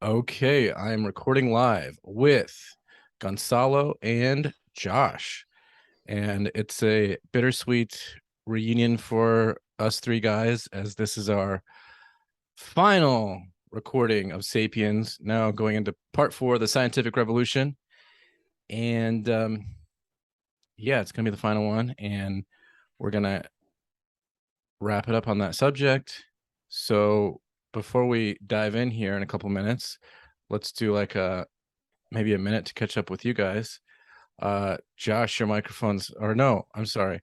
Okay, I'm recording live with Gonzalo and Josh, and it's a bittersweet reunion for us three guys, as this is our final recording of Sapiens, now going into part 4 of the scientific revolution. And yeah, it's gonna be the final one, and we're gonna wrap it up on that subject. So before we dive in here in a couple minutes, let's do like maybe a minute to catch up with you guys. Josh, your microphone's, or no, I'm sorry.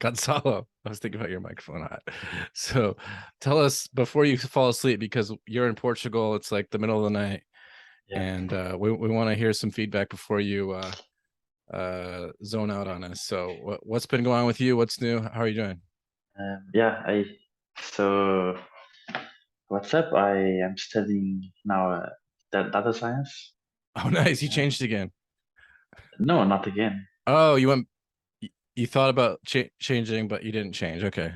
Gonzalo, I was thinking about your microphone hot. So tell us before you fall asleep, because you're in Portugal, it's like the middle of the night. Yeah. And we want to hear some feedback before you zone out on us. So what's been going on with you? What's new? How are you doing? Yeah. So what's up? I am studying now data science. Oh, nice. You Uh, changed again. no, not again. Oh, you thought about changing, but you didn't change. Okay.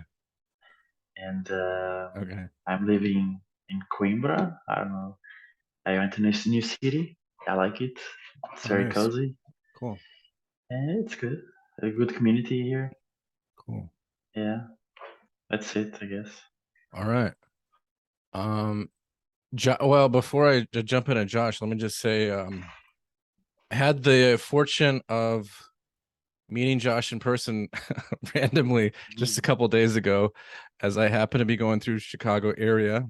And Okay. I'm living in Coimbra. I don't know. I went to new city. I like it. It's Oh, very nice. cozy Cool. and it's good. A good community here. Cool. Yeah, that's it, I guess. All right. Um, well, before I jump into Josh, let me just say, I had the fortune of meeting Josh in person randomly just a couple days ago, as I happened to be going through Chicago area.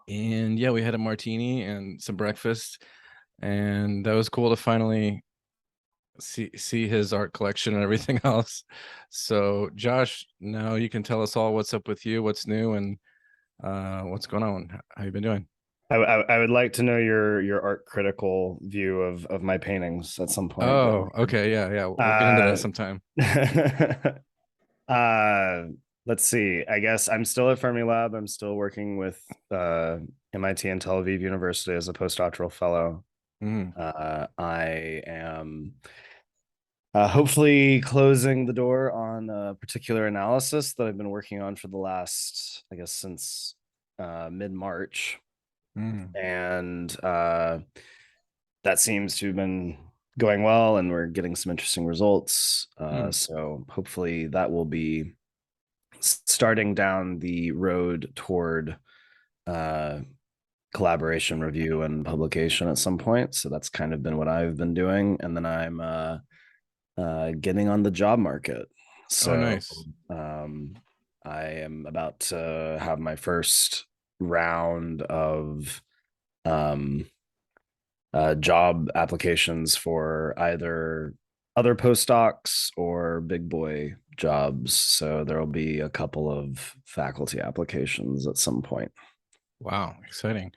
And yeah, we had a martini and some breakfast, and that was cool to finally see his art collection and everything else. So Josh, now you can tell us all what's up with you, what's new, and what's going on. How you been doing? I would like to know your art critical view of my paintings at some point. Oh, okay, yeah, we'll get into that sometime. uh, let's see. I guess I'm still at Fermilab. I'm still working with MIT and Tel Aviv University as a postdoctoral fellow. I am hopefully closing the door on a particular analysis that I've been working on for the last, I guess, since mid-March. And that seems to have been going well, and we're getting some interesting results. So hopefully that will be starting down the road toward collaboration, review, and publication at some point. So that's kind of been what I've been doing. And then I'm getting on the job market. So nice. I am about to have my first round of job applications for either other postdocs or big boy jobs. So there will be a couple of faculty applications at some point. Wow, exciting.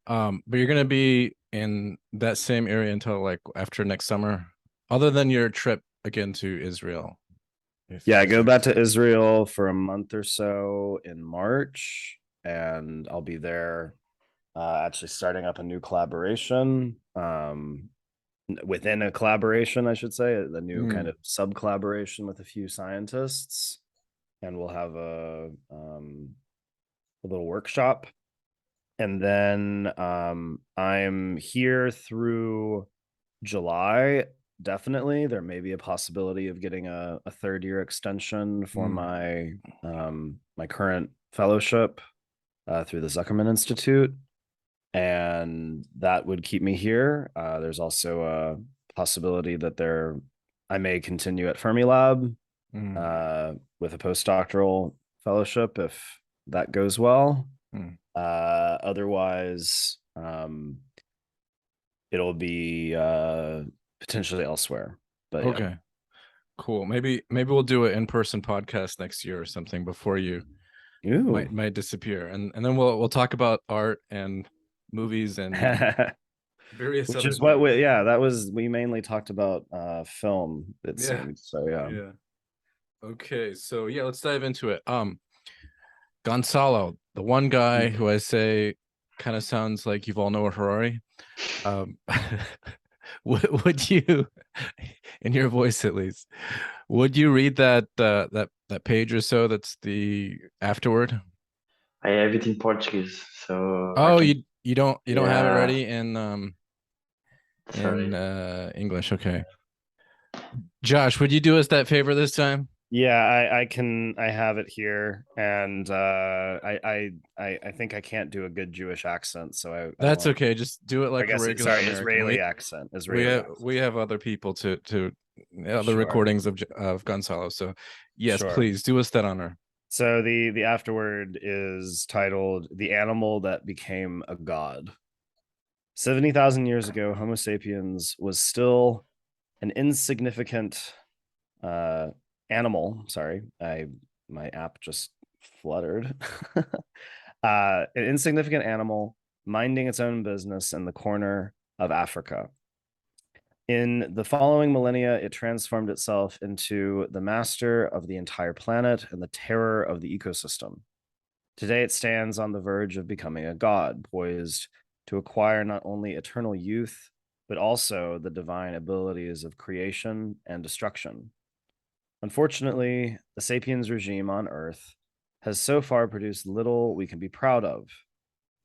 But you're gonna be in that same area until like after next summer, other than your trip again to Israel. Yeah, I go back to Israel for a month or so in March, and I'll be there actually starting up a new collaboration within a collaboration, I should say, the new kind of sub collaboration with a few scientists, and we'll have a little workshop. And then I'm here through July. Definitely, there may be a possibility of getting a third year extension for my my current fellowship through the Zuckerman Institute, and that would keep me here. There's also a possibility that I may continue at Fermilab with a postdoctoral fellowship if that goes well. Otherwise, it'll be potentially elsewhere. But okay, yeah. Cool. Maybe we'll do an in-person podcast next year or something before you might disappear, and then we'll talk about art and movies and various which other is what things. we mainly talked about film, it seems. So yeah. Okay, so yeah, let's dive into it. Gonzalo, the one guy who I say kind of sounds like Yuval Noah Harari. Would you, in your voice at least, would you read that page or so that's the afterword? I have it in Portuguese, so I Oh, can. you don't have it Yeah, ready in sorry. English. Okay. Josh, would you do us that favor this time? Yeah, I have it here, and I think I can't do a good Jewish accent, so I That's won't. okay. Just do it I like a guess regular sorry, American. Israeli accent. We Israeli have accent. we have other people to other Sure, recordings of Gonzalo. So yes, sure. please do us that honor. So the afterword is titled "The Animal That Became a God." 70,000 years ago, Homo sapiens was still an insignificant uh, animal. Sorry, my app just fluttered. An insignificant animal minding its own business in the corner of Africa. In the following millennia, it transformed itself into the master of the entire planet and the terror of the ecosystem. Today, it stands on the verge of becoming a god, poised to acquire not only eternal youth, but also the divine abilities of creation and destruction. Unfortunately, the Sapiens regime on Earth has so far produced little we can be proud of.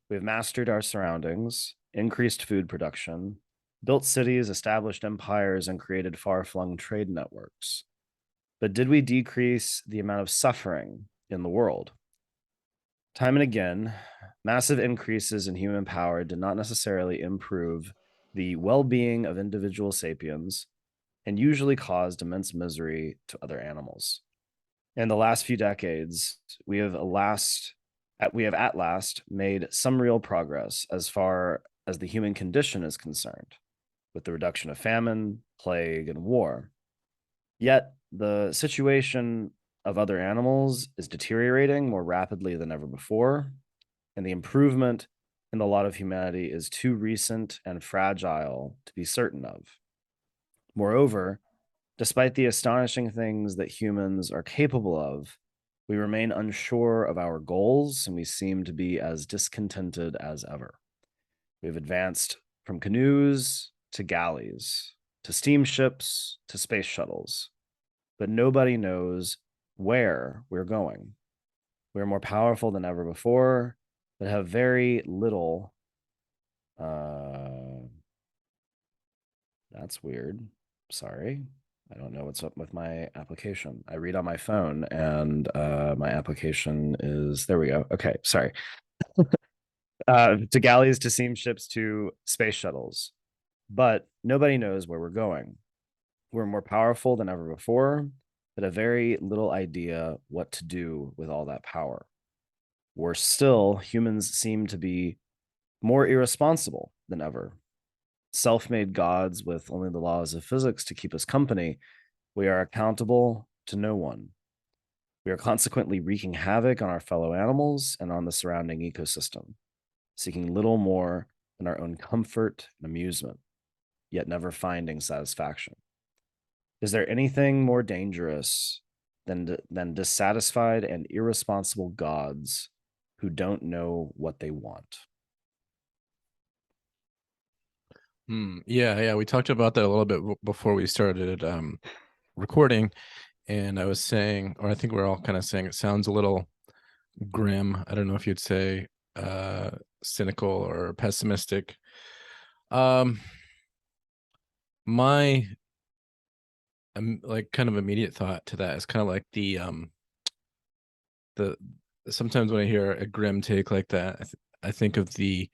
We have mastered our surroundings, increased food production, built cities, established empires, and created far flung trade networks. But did we decrease the amount of suffering in the world? Time and again, massive increases in human power did not necessarily improve the well being of individual sapiens and usually caused immense misery to other animals. In the last few decades, we have at last made some real progress as far as the human condition is concerned, with the reduction of famine, plague, and war. Yet the situation of other animals is deteriorating more rapidly than ever before, and the improvement in the lot of humanity is too recent and fragile to be certain of. Moreover, despite the astonishing things that humans are capable of, we remain unsure of our goals and we seem to be as discontented as ever. We've advanced from canoes to galleys, to steamships to space shuttles, but nobody knows where we're going. We're more powerful than ever before, but have very little. That's weird. Sorry. I don't know what's up with my application. I read on my phone and my application is there we go. Okay, sorry. To galleys, to steamships, to space shuttles. But nobody knows where we're going. We're more powerful than ever before, but have very little idea what to do with all that power. Worse still, humans seem to be more irresponsible than ever. Self-made gods with only the laws of physics to keep us company, we are accountable to no one. We are consequently wreaking havoc on our fellow animals and on the surrounding ecosystem, seeking little more than our own comfort and amusement, yet never finding satisfaction. Is there anything more dangerous than dissatisfied and irresponsible gods who don't know what they want? Yeah, we talked about that a little bit before we started recording, and I was saying, or I think we're all kind of saying, it sounds a little grim. I don't know if you'd say cynical or pessimistic. My like kind of immediate thought to that is kind of like the sometimes when I hear a grim take like that, I think of the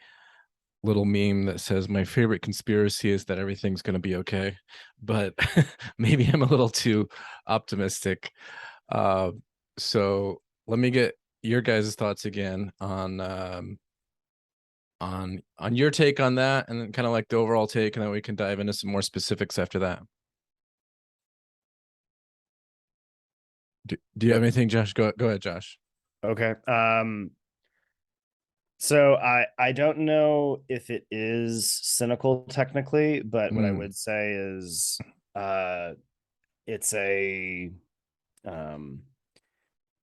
little meme that says my favorite conspiracy is that everything's going to be okay, but maybe I'm a little too optimistic. Uh, so let me get your guys' thoughts again on your take on that, and then kind of like the overall take, and then we can dive into some more specifics after that. Do you have anything, Josh? Go ahead, Josh. Okay. So I don't know if it is cynical technically, but what I would say is it's a um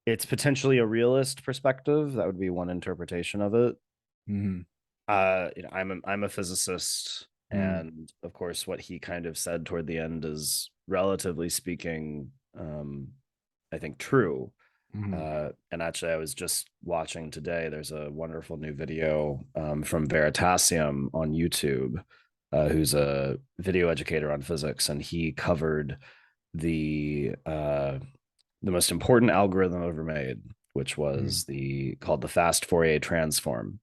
it's potentially a realist perspective. That would be one interpretation of it. I'm a physicist, and of course what he kind of said toward the end is relatively speaking I think true. And actually, I was just watching today. There's a wonderful new video from Veritasium on YouTube, who's a video educator on physics, and he covered the most important algorithm ever made, which was called the fast Fourier transform.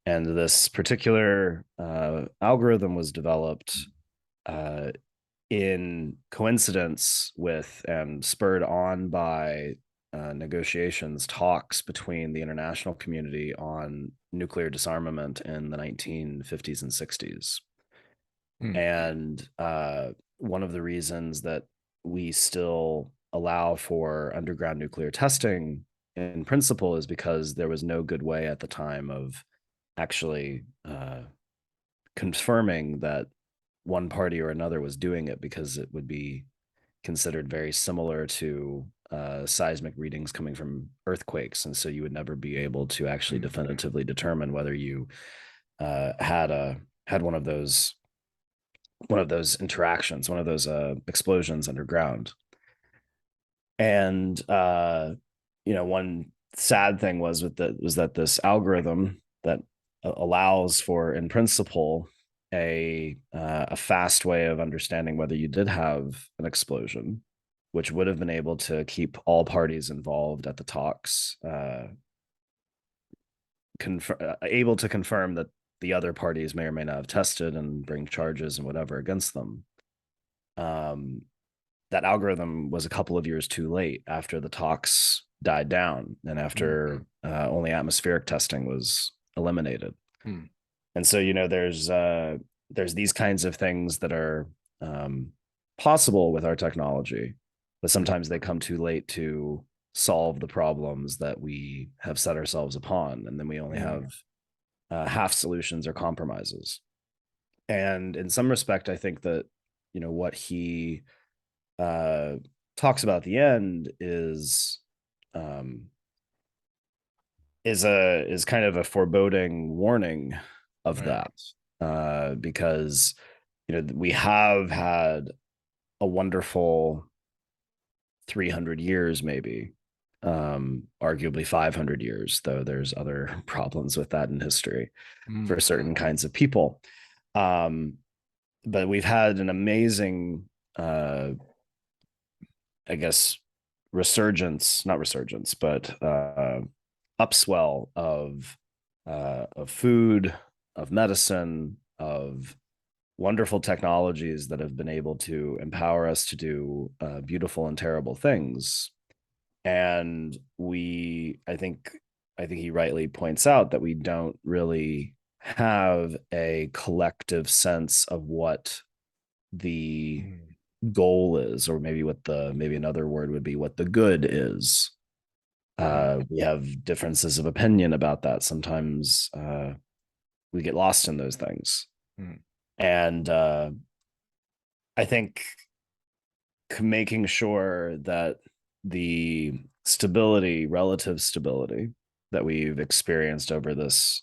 And this particular algorithm was developed in coincidence with and spurred on by negotiations, talks between the international community on nuclear disarmament in the 1950s and 60s. And one of the reasons that we still allow for underground nuclear testing in principle is because there was no good way at the time of actually confirming that one party or another was doing it, because it would be considered very similar to seismic readings coming from earthquakes, and so you would never be able to actually definitively determine whether you had one of those interactions, one of those explosions underground. And one sad thing was that this algorithm that allows for, in principle, a fast way of understanding whether you did have an explosion, which would have been able to keep all parties involved at the talks able to confirm that the other parties may or may not have tested and bring charges and whatever against them. That algorithm was a couple of years too late after the talks died down and after only atmospheric testing was eliminated. And so, there's these kinds of things that are possible with our technology, but sometimes they come too late to solve the problems that we have set ourselves upon. And then we only have half solutions or compromises. And in some respect, I think that, what he talks about at the end is kind of a foreboding warning of that, because we have had a wonderful 300 years, maybe arguably 500 years, though there's other problems with that in history for certain kinds of people, but we've had an amazing I guess not resurgence, but upswell of food, of medicine, of wonderful technologies that have been able to empower us to do beautiful and terrible things. And I think he rightly points out that we don't really have a collective sense of what the goal is, or maybe another word would be what the good is. We have differences of opinion about that. Sometimes we get lost in those things. And I think making sure that the relative stability that we've experienced over this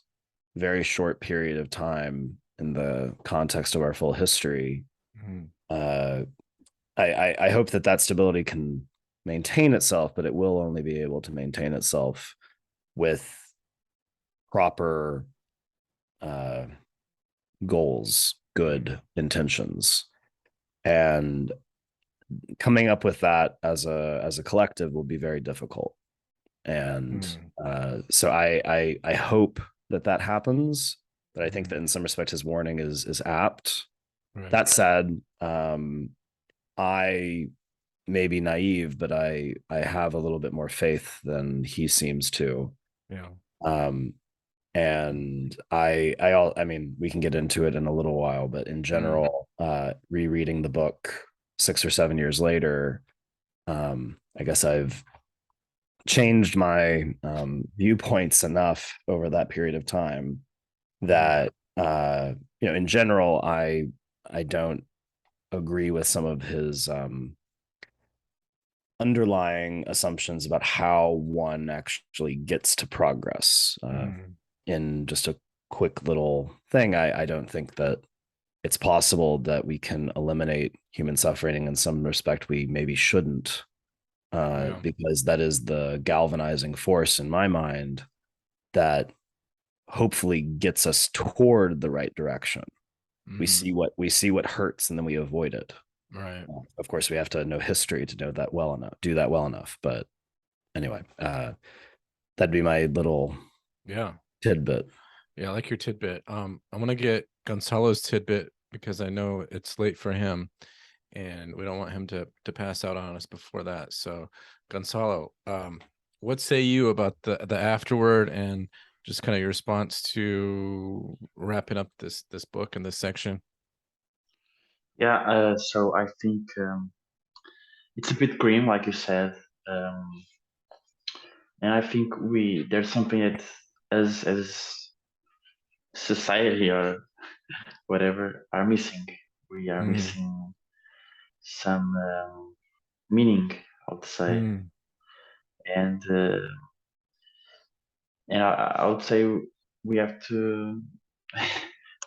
very short period of time in the context of our full history, I hope that stability can maintain itself, but it will only be able to maintain itself with proper goals, good intentions, and coming up with that as a collective will be very difficult. And so I hope that happens, but I think that in some respect his warning is apt. That said, I may be naive, but I have a little bit more faith than he seems to. And I mean, we can get into it in a little while, but in general, rereading the book 6 or 7 years later, I guess I've changed my viewpoints enough over that period of time that in general, I don't agree with some of his underlying assumptions about how one actually gets to progress. In just a quick little thing, I don't think that it's possible that we can eliminate human suffering. In some respect, we maybe shouldn't. Yeah. because that is the galvanizing force in my mind that hopefully gets us toward the right direction. We Mhm. see what hurts, and then we avoid it. Right. Of course, we have to know history to know that well enough, do that well enough. But anyway, that'd be my little Yeah. tidbit. Yeah, I like your tidbit. I want to get Gonzalo's tidbit because I know it's late for him, and we don't want him to pass out on us before that. So, Gonzalo, what say you about the afterword and just kind of your response to wrapping up this book and this section? Yeah, so I think it's a bit grim, like you said, um, and I think there's something that as society or whatever are missing. We are Mm, missing some meaning, I would say, mm, and I would say we have to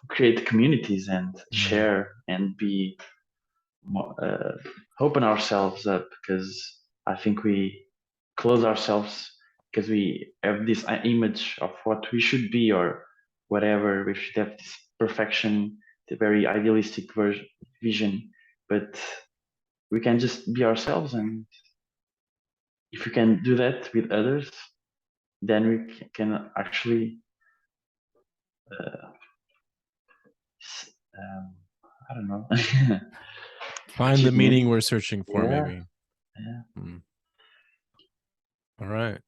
create communities and mm, share and be open ourselves up, because I think we close ourselves because we have this image of what we should be or whatever. We should have this perfection, the very idealistic vision, but we can just be ourselves. And if we can do that with others, then we can actually, uh, um, I don't know, find the achieve meaning meaning. we're searching for, Yeah, maybe. yeah. Mm. All right.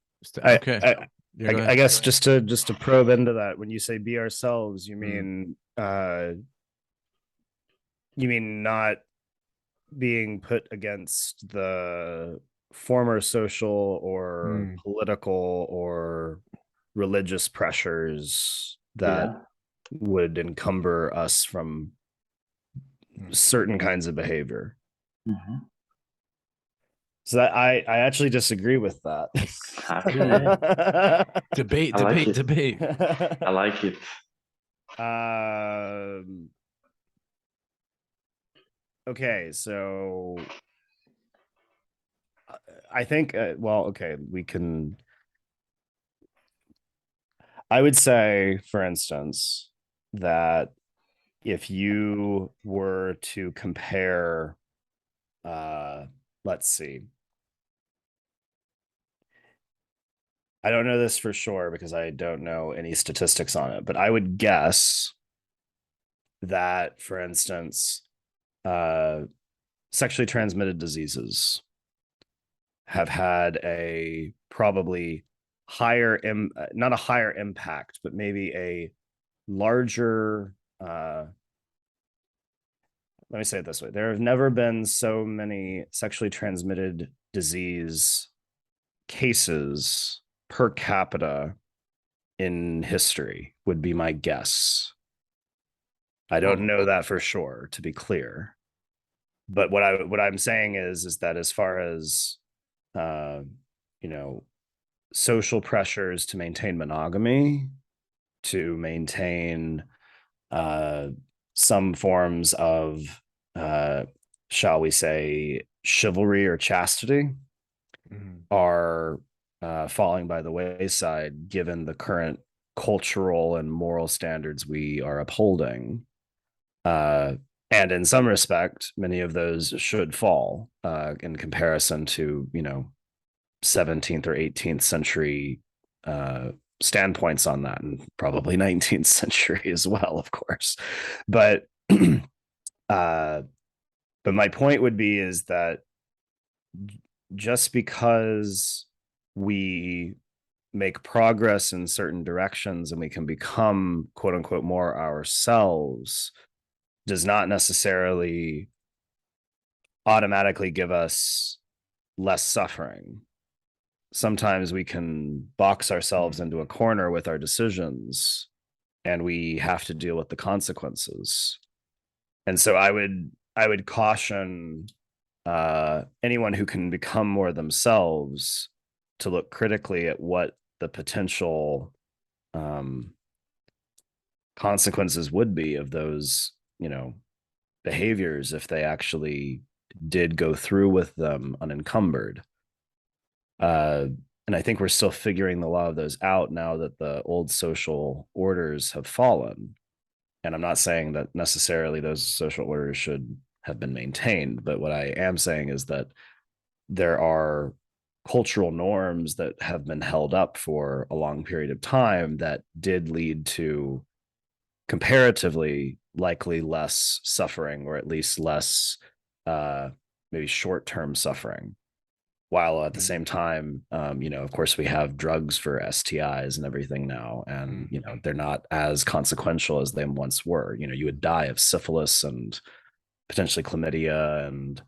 I, Okay. I Yeah, go I ahead. guess just to probe into that, when you say be ourselves, Mm, you mean not being put against the former social or mm, political or religious pressures that Yeah. would encumber us from mm. certain kinds of behavior. Hmm. So that I actually disagree with that. Okay. Debate, I like debate, it. debate. I like it. um, okay, so I think well, okay, we can. I would say, for instance, that if you were to compare, let's see, I don't know this for sure because I don't know any statistics on it, but I would guess that, for instance, uh, sexually transmitted diseases have had a probably not a higher impact, but maybe a larger let me say it this way. There have never been so many sexually transmitted disease cases per capita in history, would be my guess. I don't know that for sure, to be clear. But what I'm saying is that as far as uh, you know, social pressures to maintain monogamy, to maintain uh, some forms of, uh, shall we say, chivalry or chastity, Mm, are falling by the wayside given the current cultural and moral standards we are upholding. Uh, and in some respect, many of those should fall in comparison to, 17th or 18th century uh, standpoints on that, and probably 19th century as well, of course. But uh, but my point would be is that just because we make progress in certain directions and we can become quote unquote more ourselves does not necessarily automatically give us less suffering. Sometimes we can box ourselves mm, into a corner with our decisions and we have to deal with the consequences. And so I would caution anyone who can become more themselves to look critically at what the potential um, consequences would be of those, behaviors if they actually did go through with them unencumbered. And I think we're still figuring the law of those out now that the old social orders have fallen. And I'm not saying that necessarily those social orders should have been maintained, but what I am saying is that there are cultural norms that have been held up for a long period of time that did lead to comparatively likely less suffering, or at least less maybe short-term suffering, while at the same time, of course, we have drugs for STIs and everything now, and they're not as consequential as they once were. You would die of syphilis and potentially chlamydia and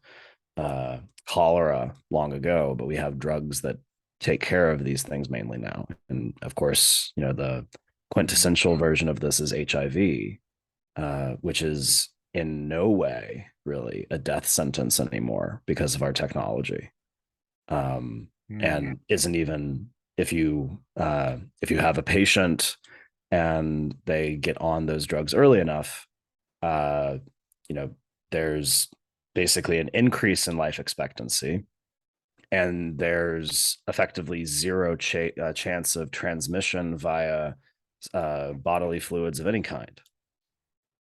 cholera long ago, but we have drugs that take care of these things mainly now. And of course, the quintessential version of this is HIV, which is in no way really a death sentence anymore because of our technology. And isn't even, if you have a patient and they get on those drugs early enough, there's basically an increase in life expectancy, and there's effectively zero chance of transmission via bodily fluids of any kind.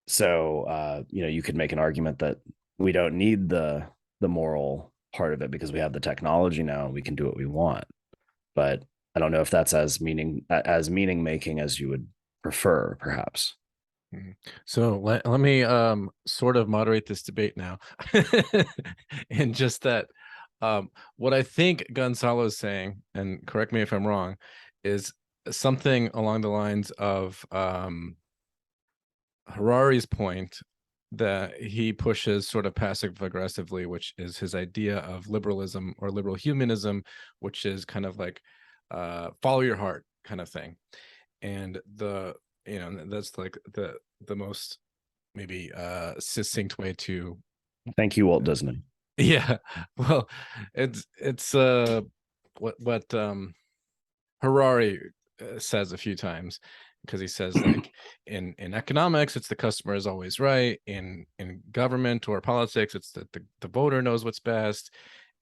So you could make an argument that we don't need the moral part of it because we have the technology now and we can do what we want. But I don't know if that's as meaning making as you would prefer, perhaps. So let me sort of moderate this debate now. And just that what I think Gonzalo is saying, and correct me if I'm wrong, is something along the lines of Harari's point that he pushes sort of passive aggressively, which is his idea of liberalism or liberal humanism, which is kind of like follow your heart kind of thing. And that's like the most maybe succinct way to thank you, Walt Disney. Yeah, well, it's what Harari says a few times, because he says like in economics it's the customer is always right, in government or politics it's that the voter knows what's best,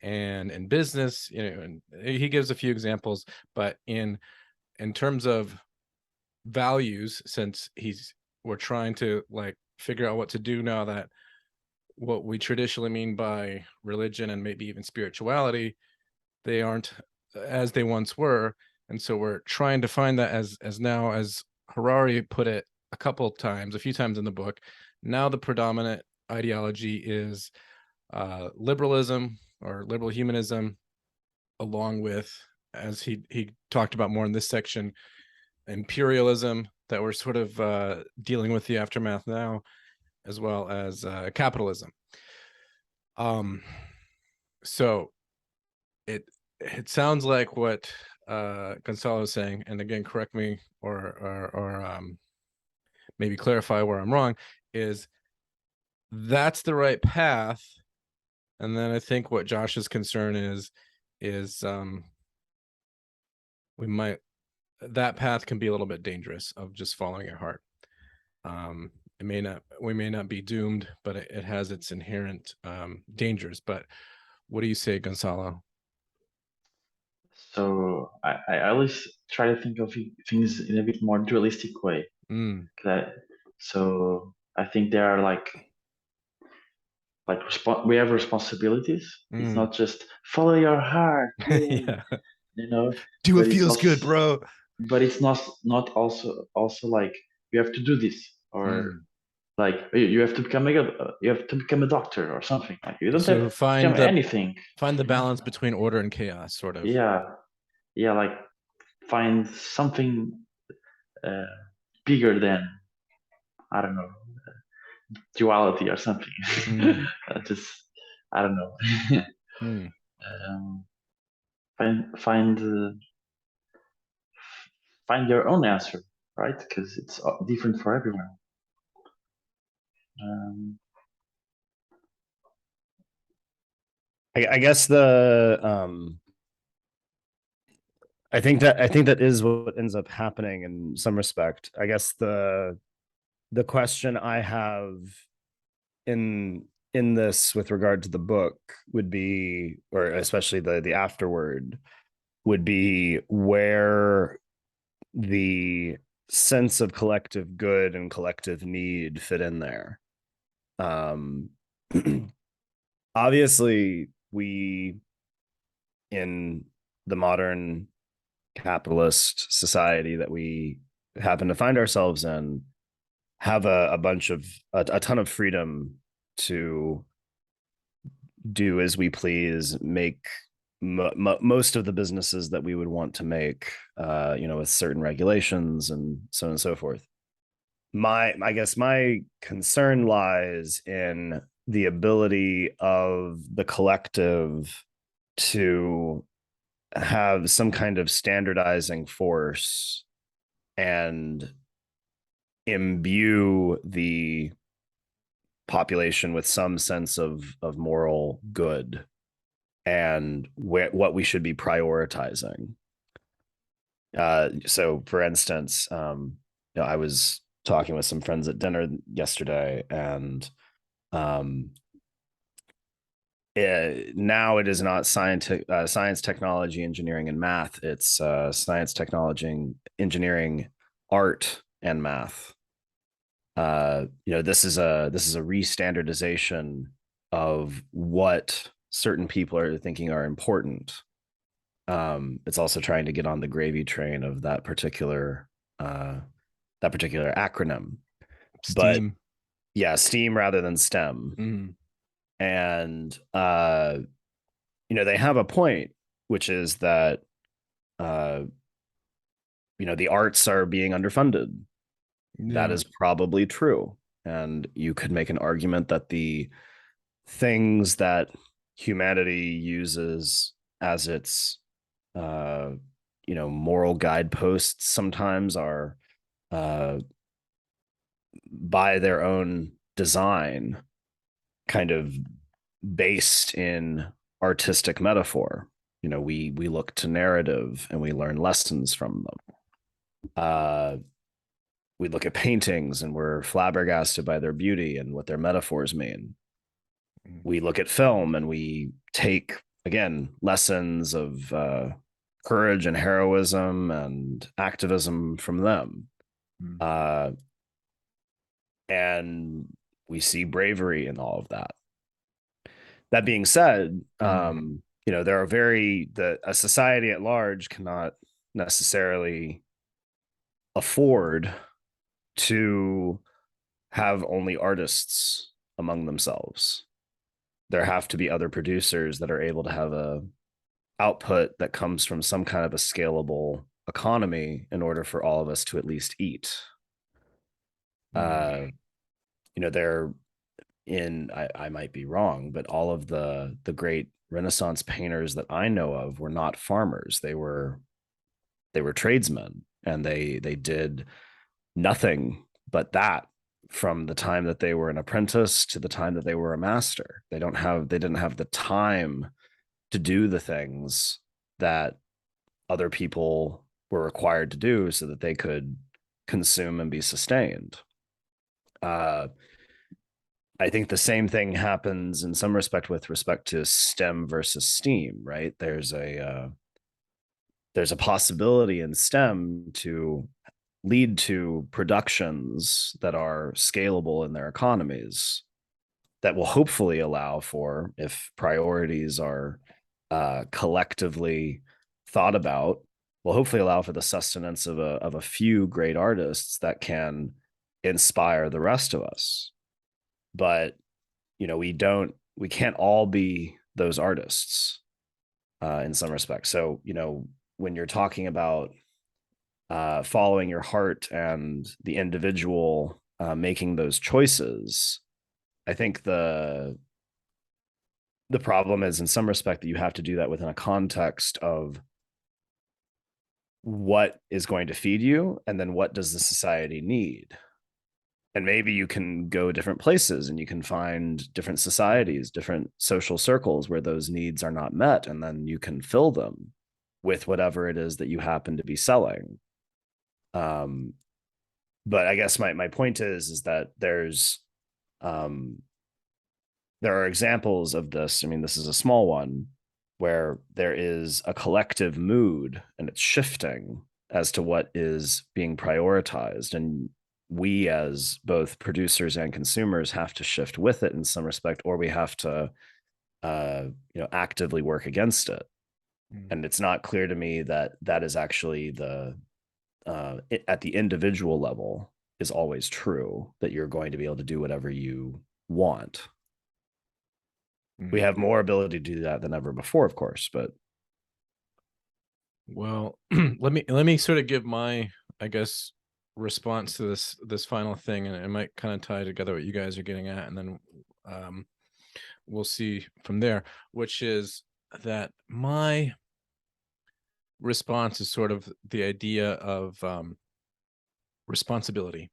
and in business, and he gives a few examples, but in terms of values, since we're trying to like figure out what to do now that what we traditionally mean by religion and maybe even spirituality, they aren't as they once were. And so we're trying to find that, as now, as Harari put it a few times in the book, now the predominant ideology is liberalism or liberal humanism, along with, as he talked about more in this section, imperialism, that we're sort of dealing with the aftermath now, as well as capitalism. So it sounds like what Gonzalo is saying, and again, correct me or maybe clarify where I'm wrong, is that's the right path. And then I think what Josh's concern is that path can be a little bit dangerous of just following your heart. We may not be doomed, but it has its inherent dangers. But what do you say, Gonzalo? So I always try to think of things in a bit more dualistic way. So I think there are like we have responsibilities. It's not just follow your heart, Yeah. do what feels good, bro. But it's not also like you have to do this, or like you have to become a doctor or something. Like you don't have to become anything. Find the balance between order and chaos, sort of. Yeah, like find something bigger than, I don't know, duality or something. Just, I don't know. Find your own answer, right? Because it's different for everyone. I guess I think that is what ends up happening in some respect. I guess the question I have in this with regard to the book would be, or especially the afterword, would be where the sense of collective good and collective need fit in there. Obviously, we in the modern capitalist society that we happen to find ourselves in have a bunch of a ton of freedom to do as we please, make most of the businesses that we would want to make, with certain regulations and so on and so forth. I guess my concern lies in the ability of the collective to have some kind of standardizing force and imbue the population with some sense of moral good and what we should be prioritizing. So for instance, I was talking with some friends at dinner yesterday, and now it is not science, technology, engineering, and math. It's science, technology, engineering, art, and math. This is a restandardization of what certain people are thinking are important. It's also trying to get on the gravy train of that particular acronym. STEAM. But yeah, STEAM rather than STEM. Mm-hmm. And they have a point, which is that the arts are being underfunded. That is probably true. And you could make an argument that the things that humanity uses as its moral guideposts sometimes are by their own design kind of based in artistic metaphor. We look to narrative and we learn lessons from them. We look at paintings and we're flabbergasted by their beauty and what their metaphors mean. We look at film and we take, again, lessons of courage and heroism and activism from them. And we see bravery in all of that. That being said, there are a society at large cannot necessarily afford to have only artists among themselves. There have to be other producers that are able to have a output that comes from some kind of a scalable economy in order for all of us to at least eat. I might be wrong, but all of the great Renaissance painters that I know of were not farmers. They were tradesmen, and they did nothing but that from the time that they were an apprentice to the time that they were a master. They didn't have the time to do the things that other people were required to do so that they could consume and be sustained. I think the same thing happens in some respect with respect to STEM versus STEAM, right? There's a possibility in STEM to lead to productions that are scalable in their economies that will hopefully allow for, if priorities are collectively thought about, will hopefully allow for the sustenance of a few great artists that can inspire the rest of us. But we can't all be those artists in some respects. So when you're talking about following your heart and the individual making those choices, I think the problem is in some respect that you have to do that within a context of what is going to feed you, and then what does the society need. And maybe you can go different places and you can find different societies, different social circles where those needs are not met, and then you can fill them with whatever it is that you happen to be selling. But I guess my point is that there are examples of this. I mean, this is a small one, where there is a collective mood and it's shifting as to what is being prioritized. And we, as both producers and consumers, have to shift with it in some respect, or we have to, actively work against it. And it's not clear to me that that is actually at the individual level is always true, that you're going to be able to do whatever you want. We have more ability to do that than ever before, of course, but well, let me sort of give my, I guess, response to this final thing, and it might kind of tie together what you guys are getting at, and then we'll see from there, which is that my response is sort of the idea of responsibility.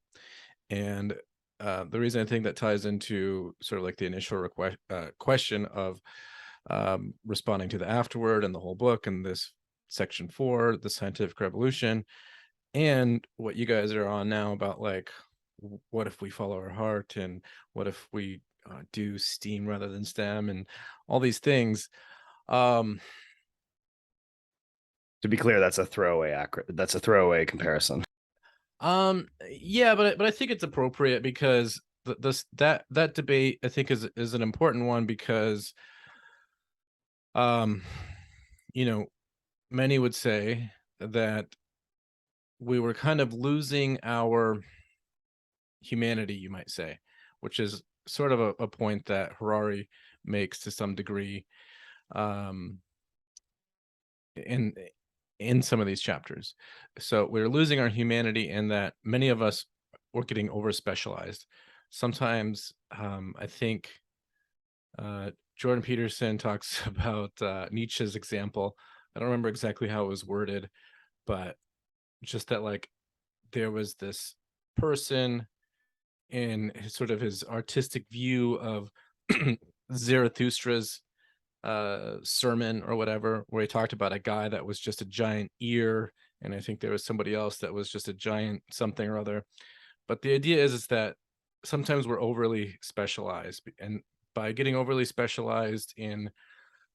And the reason I think that ties into sort of like the initial question of responding to the afterword and the whole book and this section 4, the scientific revolution, and what you guys are on now about like, what if we follow our heart, and what if we do STEAM rather than STEM, and all these things. To be clear, that's a throwaway comparison. Yeah, but I think it's appropriate because that debate, I think, is an important one, because many would say that we were kind of losing our humanity, you might say, which is sort of a point that Harari makes to some degree in some of these chapters. So we're losing our humanity, in that many of us were getting over specialized. Sometimes I think Jordan Peterson talks about Nietzsche's example. I don't remember exactly how it was worded, but just that, like, there was this person in sort of his artistic view of Zarathustra's sermon or whatever, where he talked about a guy that was just a giant ear, and I think there was somebody else that was just a giant something or other. But the idea is that sometimes we're overly specialized, and by getting overly specialized in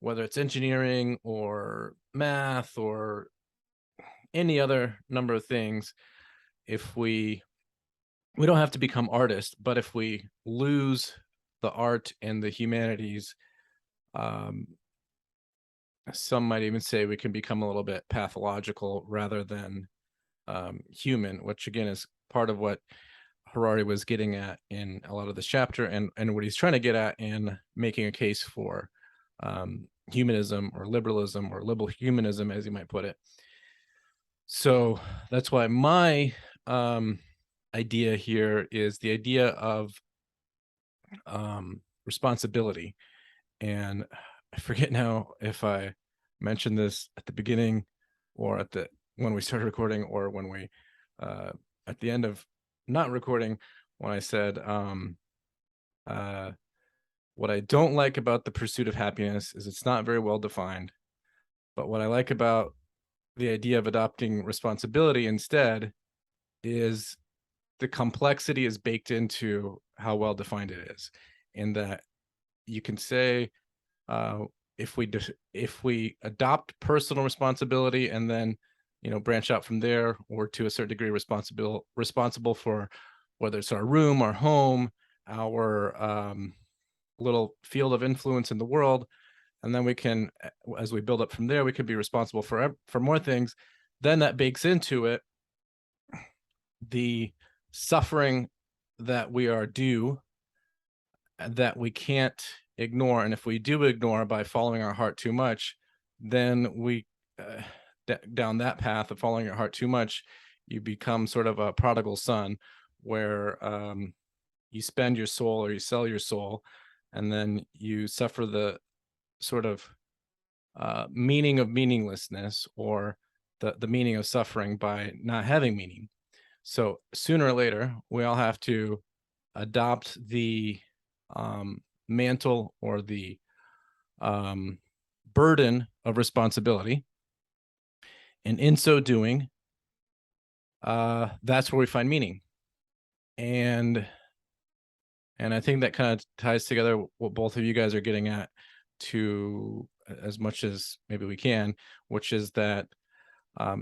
whether it's engineering or math or any other number of things, if we don't have to become artists, but if we lose the art and the humanities, some might even say we can become a little bit pathological rather than human, which again is part of what Harari was getting at in a lot of this chapter, and what he's trying to get at in making a case for humanism or liberalism, or liberal humanism, as you might put it. So that's why my idea here is the idea of responsibility. And I forget now if I mentioned this at the beginning, or when we started recording, or when we at the end of not recording, when I said what I don't like about the pursuit of happiness is it's not very well defined. But what I like about the idea of adopting responsibility instead is the complexity is baked into how well defined it is, in that you can say if we adopt personal responsibility and then branch out from there, or to a certain degree responsible for whether it's our room, our home, our little field of influence in the world, and then we can, as we build up from there, we can be responsible for more things. Then that bakes into it the suffering that we are due, that we can't ignore. And if we do ignore by following our heart too much, then we down that path of following your heart too much, you become sort of a prodigal son, where you spend your soul or you sell your soul, and then you suffer the sort of meaning of meaninglessness, or the meaning of suffering by not having meaning. So sooner or later, we all have to adopt the mantle, or the burden of responsibility. And in so doing, that's where we find meaning. And I think that kind of ties together what both of you guys are getting at, to as much as maybe we can, which is that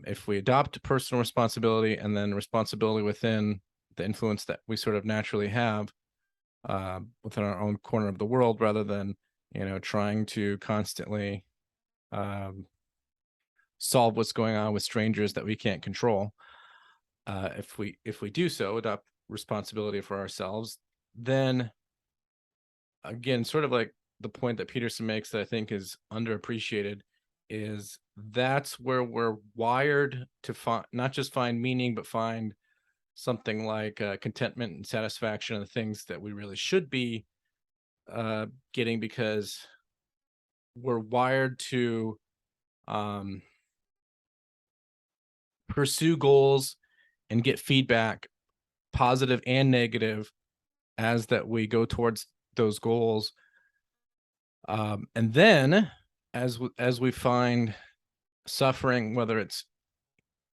if we adopt personal responsibility and then responsibility within the influence that we sort of naturally have within our own corner of the world, rather than trying to constantly solve what's going on with strangers that we can't control. If we do so, adopt responsibility for ourselves, then again, sort of like the point that Peterson makes that I think is underappreciated, is that's where we're wired to find, not just find meaning, but find something like contentment and satisfaction, and the things that we really should be getting, because we're wired to pursue goals and get feedback, positive and negative, as that we go towards those goals. And then as we find suffering, whether it's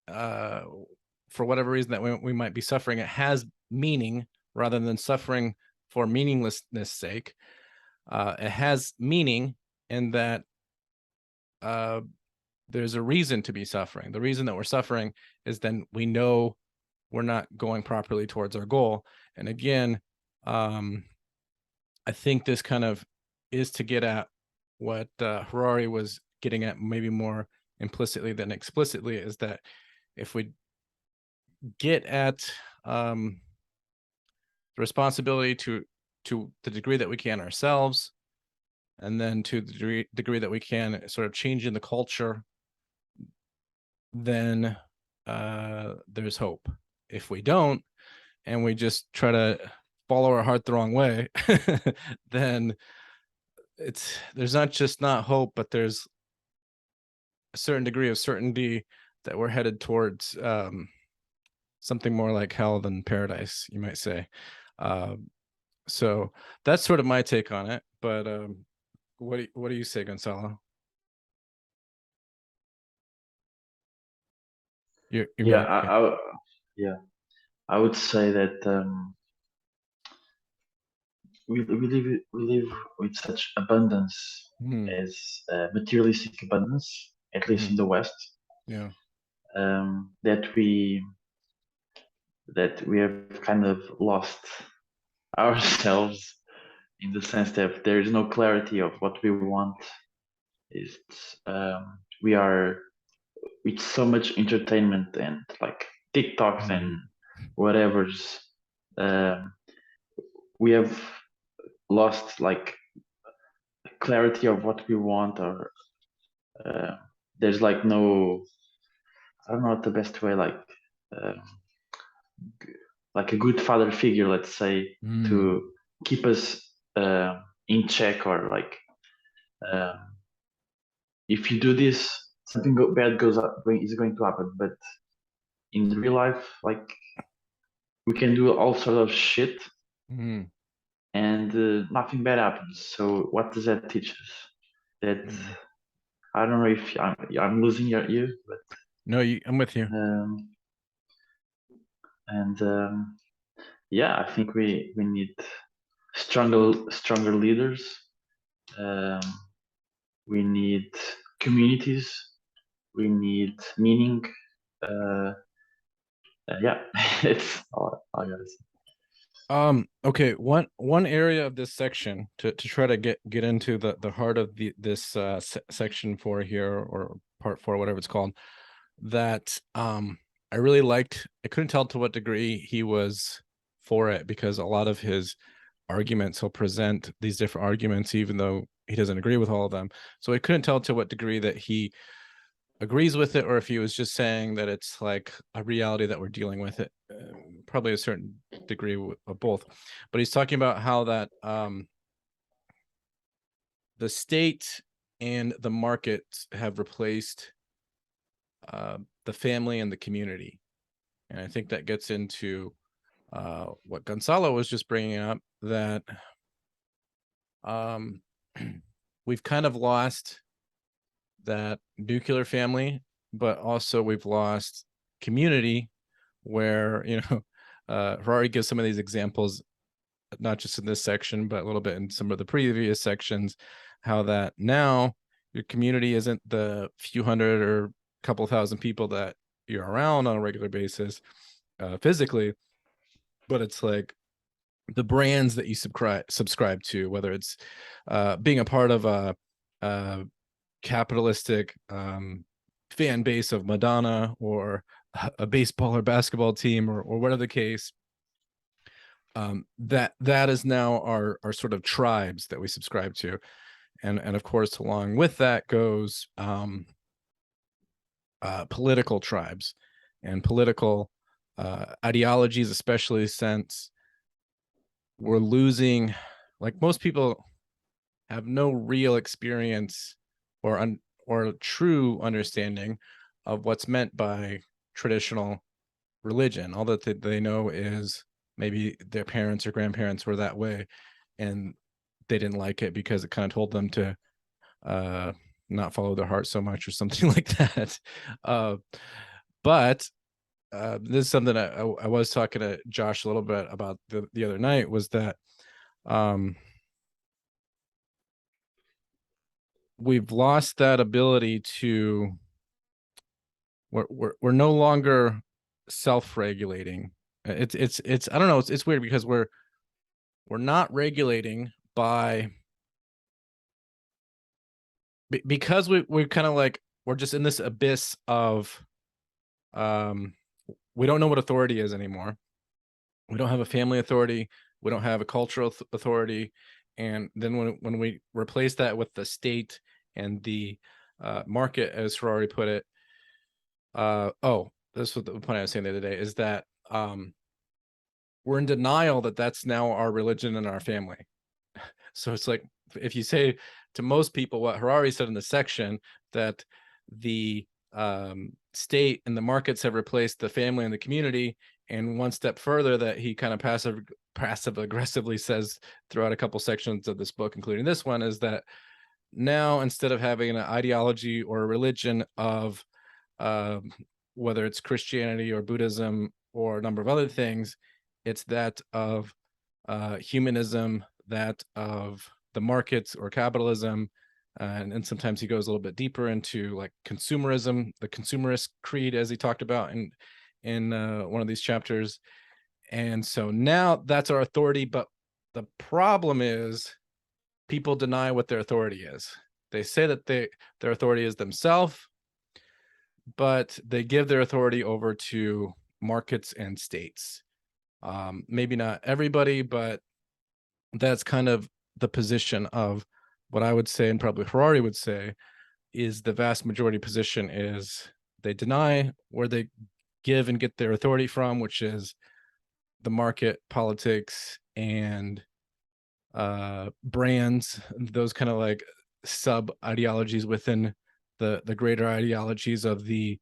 for whatever reason that we might be suffering, it has meaning rather than suffering for meaninglessness sake. It has meaning in that there's a reason to be suffering. The reason that we're suffering is then we know we're not going properly towards our goal. And again, I think this kind of is to get at what Harari was getting at, maybe more implicitly than explicitly, is that if we get at the responsibility to the degree that we can ourselves, and then to the degree that we can sort of change in the culture, then there's hope. If we don't, and we just try to follow our heart the wrong way, then there's not just not hope, but there's a certain degree of certainty that we're headed towards something more like hell than paradise, you might say. So that's sort of my take on it. But what do you say, Gonzalo? You're Yeah, I would say that we live with such abundance, as materialistic abundance, at least in the West. Yeah. That we have kind of lost ourselves, in the sense that there is no clarity of what we want. We are with so much entertainment and like TikToks and whatever's. We have lost like clarity of what we want, or there's like no, I don't know what the best way, like a good father figure, let's say, to keep us in check, or like if you do this, something bad is going to happen. But in real life, like, we can do all sort of shit, and nothing bad happens. So what does that teach us? That I don't know if I'm losing you, but no, I'm with you. Yeah, I think we need stronger leaders. We need communities. We need meaning. Yeah, it's all I gotta say. Okay, one area of this section to try to get into the heart of this section 4 here, or part 4, whatever it's called, that I really liked. I couldn't tell to what degree he was for it, because a lot of his arguments, he'll present these different arguments even though he doesn't agree with all of them. So I couldn't tell to what degree that he agrees with it, or if he was just saying that it's like a reality that we're dealing with it. Probably a certain degree of both. But he's talking about how that the state and the market have replaced the family and the community. And I think that gets into what Gonzalo was just bringing up, that we've kind of lost that nuclear family, but also we've lost community, where Harari gives some of these examples, not just in this section, but a little bit in some of the previous sections, how that now Your community isn't the few hundred or couple thousand people that you're around on a regular basis physically, but it's like the brands that you subscribe to, whether it's being a part of a capitalistic fan base of Madonna, or a baseball or basketball team, or whatever the case. That is now our sort of tribes that we subscribe to, and of course along with that goes political tribes and political ideologies, especially since we're losing, like, most people have no real experience or true understanding of what's meant by traditional religion. All that they know is maybe their parents or grandparents were that way, and they didn't like it because it kind of told them to not follow their heart so much, or something like that. But this is something I was talking to Josh a little bit about the other night, was that we've lost that ability to, we're no longer self-regulating. It's I don't know, it's weird because we're not regulating by, because we're kind of like, we're just in this abyss of we don't know what authority is anymore. We don't have a family authority, we don't have a cultural authority, and then when we replace that with the state and the market, as Harari put it, this was the point I was saying the other day, is that we're in denial that that's now our religion and our family. So it's like, if you say to most people what Harari said in the section, that the state and the markets have replaced the family and the community, and one step further that he kind of passive aggressively says throughout a couple sections of this book, including this one, is that now, instead of having an ideology or a religion of whether it's Christianity or Buddhism or a number of other things, it's that of humanism, that of the markets or capitalism, and sometimes he goes a little bit deeper into like consumerism, the consumerist creed, as he talked about in one of these chapters. And so now that's our authority, but the problem is people deny what their authority is. They say that their authority is themselves, but they give their authority over to markets and states. Maybe not everybody, but that's kind of the position of what I would say, and probably Harari would say, is the vast majority position is they deny where they give and get their authority from, which is the market, politics, and brands, those kind of like sub ideologies within the greater ideologies of the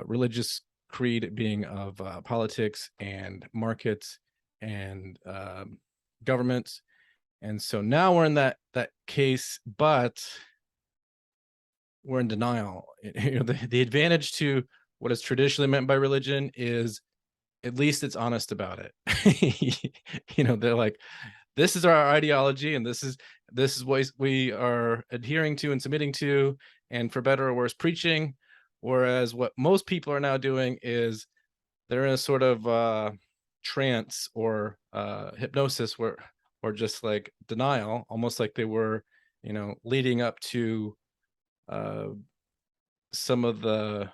religious creed, being of politics and markets and governments. And so now we're in that case, but we're in denial. You know, the advantage to what is traditionally meant by religion is at least it's honest about it. You know, they're like, this is our ideology, and this is what we are adhering to and submitting to, and for better or worse, preaching. Whereas what most people are now doing is they're in a sort of trance or hypnosis, where, or just like denial, almost like they were, you know, leading up to some of the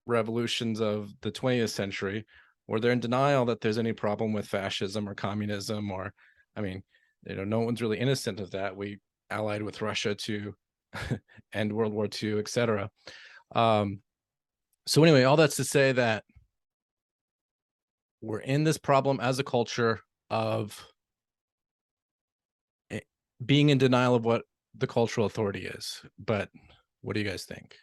revolutions of the 20th century, where they're in denial that there's any problem with fascism or communism, or, I mean, you know, no one's really innocent of that. We allied with Russia to end World War II, etc. So anyway, all that's to say that we're in this problem as a culture of being in denial of what the cultural authority is. But what do you guys think?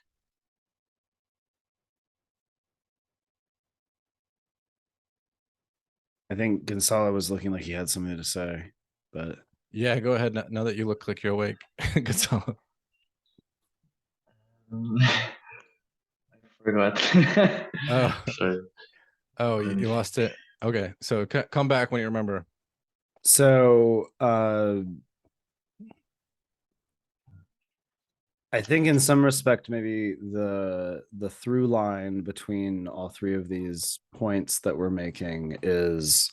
I think Gonzalo was looking like he had something to say, but Yeah, go ahead. Now that you look like you're awake, Gonzalo. I forgot. Oh, Sorry. you lost it. Okay, so come back when you remember. so I think in some respect, maybe the through line between all three of these points that we're making is,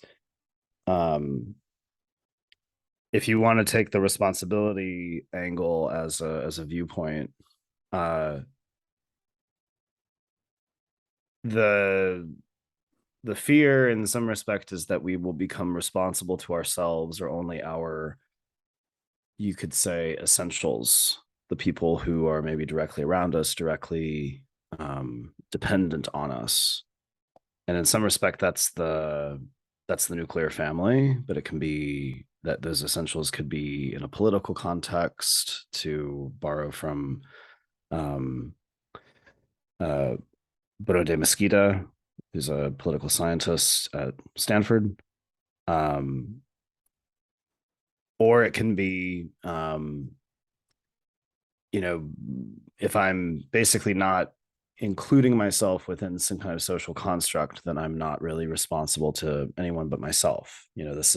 if you want to take the responsibility angle as a viewpoint, the fear in some respect is that we will become responsible to ourselves or only our, you could say, essentials, the people who are maybe directly around us, directly dependent on us. And in some respect, that's the nuclear family, but it can be that those essentials could be in a political context, to borrow from Bruno de Mesquita, who's a political scientist at Stanford. Or it can be, if I'm basically not including myself within some kind of social construct, then I'm not really responsible to anyone but myself. This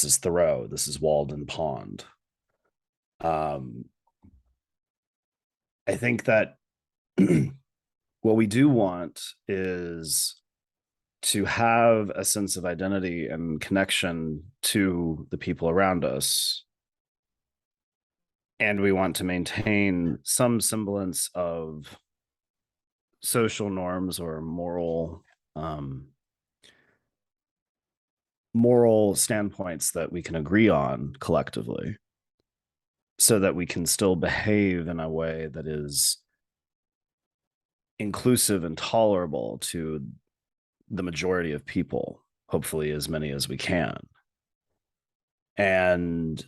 is Thoreau, this is Walden Pond. I think that what we do want is to have a sense of identity and connection to the people around us. And we want to maintain some semblance of social norms or moral standpoints that we can agree on collectively, so that we can still behave in a way that is inclusive and tolerable to the majority of people, hopefully as many as we can. And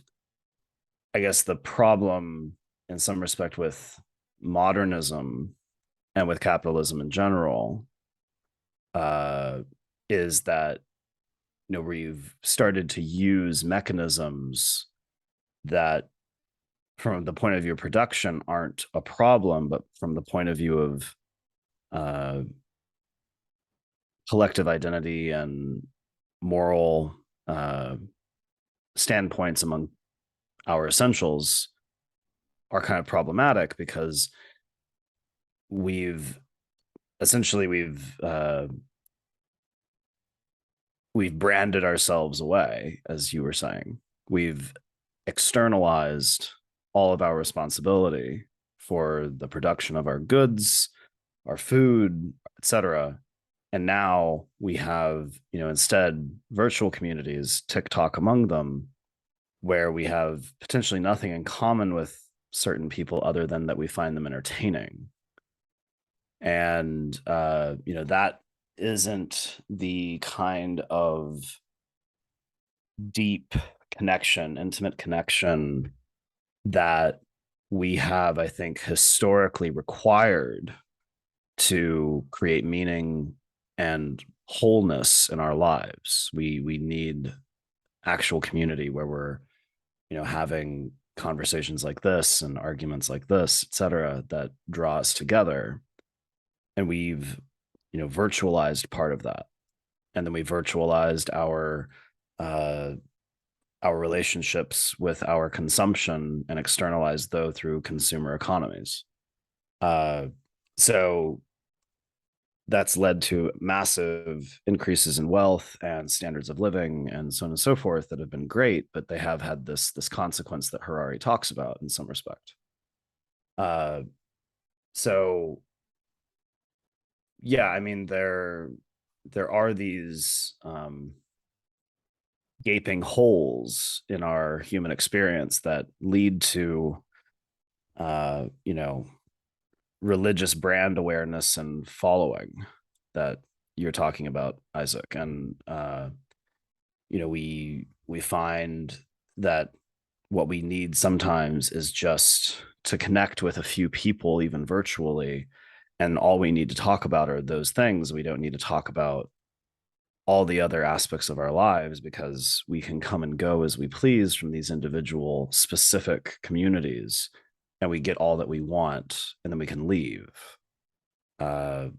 I guess the problem in some respect with modernism and with capitalism in general is that we've started to use mechanisms that from the point of view of production aren't a problem, but from the point of view of collective identity and moral standpoints among our essentials are kind of problematic, because we've branded ourselves away, as you were saying. We've externalized all of our responsibility for the production of our goods, our food, etc. And now we have, instead, virtual communities, TikTok among them, where we have potentially nothing in common with certain people other than that we find them entertaining. And, that isn't the kind of deep connection, intimate connection that we have, I think, historically required to create meaning and wholeness in our lives. We need actual community where we're, having conversations like this and arguments like this, etc., that draw us together. And we've, virtualized part of that. And then we virtualized our relationships with our consumption and externalized those through consumer economies. So that's led to massive increases in wealth and standards of living and so on and so forth that have been great, but they have had this consequence that Harari talks about in some respect. So yeah, I mean, there are these gaping holes in our human experience that lead to religious brand awareness and following that you're talking about, Isaac. And we find that what we need sometimes is just to connect with a few people, even virtually, and all we need to talk about are those things. We don't need to talk about all the other aspects of our lives, because we can come and go as we please from these individual specific communities, and we get all that we want, and then we can leave. And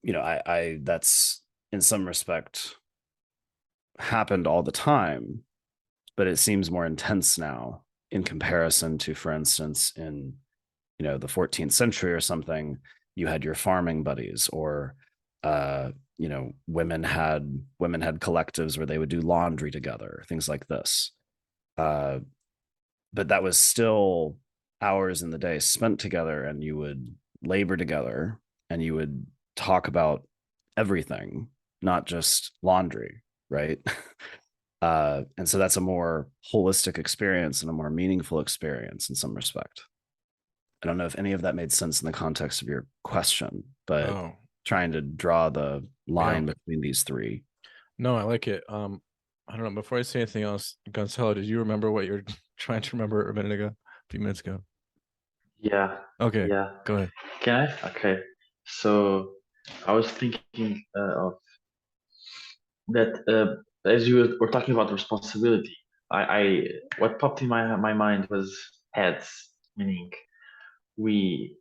I that's in some respect happened all the time, but it seems more intense now in comparison to, for instance, in the 14th century or something, you had your farming buddies, or women had collectives where they would do laundry together, things like this. But that was still hours in the day spent together, and you would labor together, and you would talk about everything, not just laundry, right? And so that's a more holistic experience and a more meaningful experience in some respect. I don't know if any of that made sense in the context of your question, but trying to draw the line between these three. No, I like it. I don't know. Before I say anything else, Gonzalo, did you remember what you're trying to remember a minute ago, a few minutes ago? Yeah. Okay. Yeah. Go ahead. Can I? Okay. So I was thinking of that as you were talking about responsibility. I what popped in my mind was heads, meaning we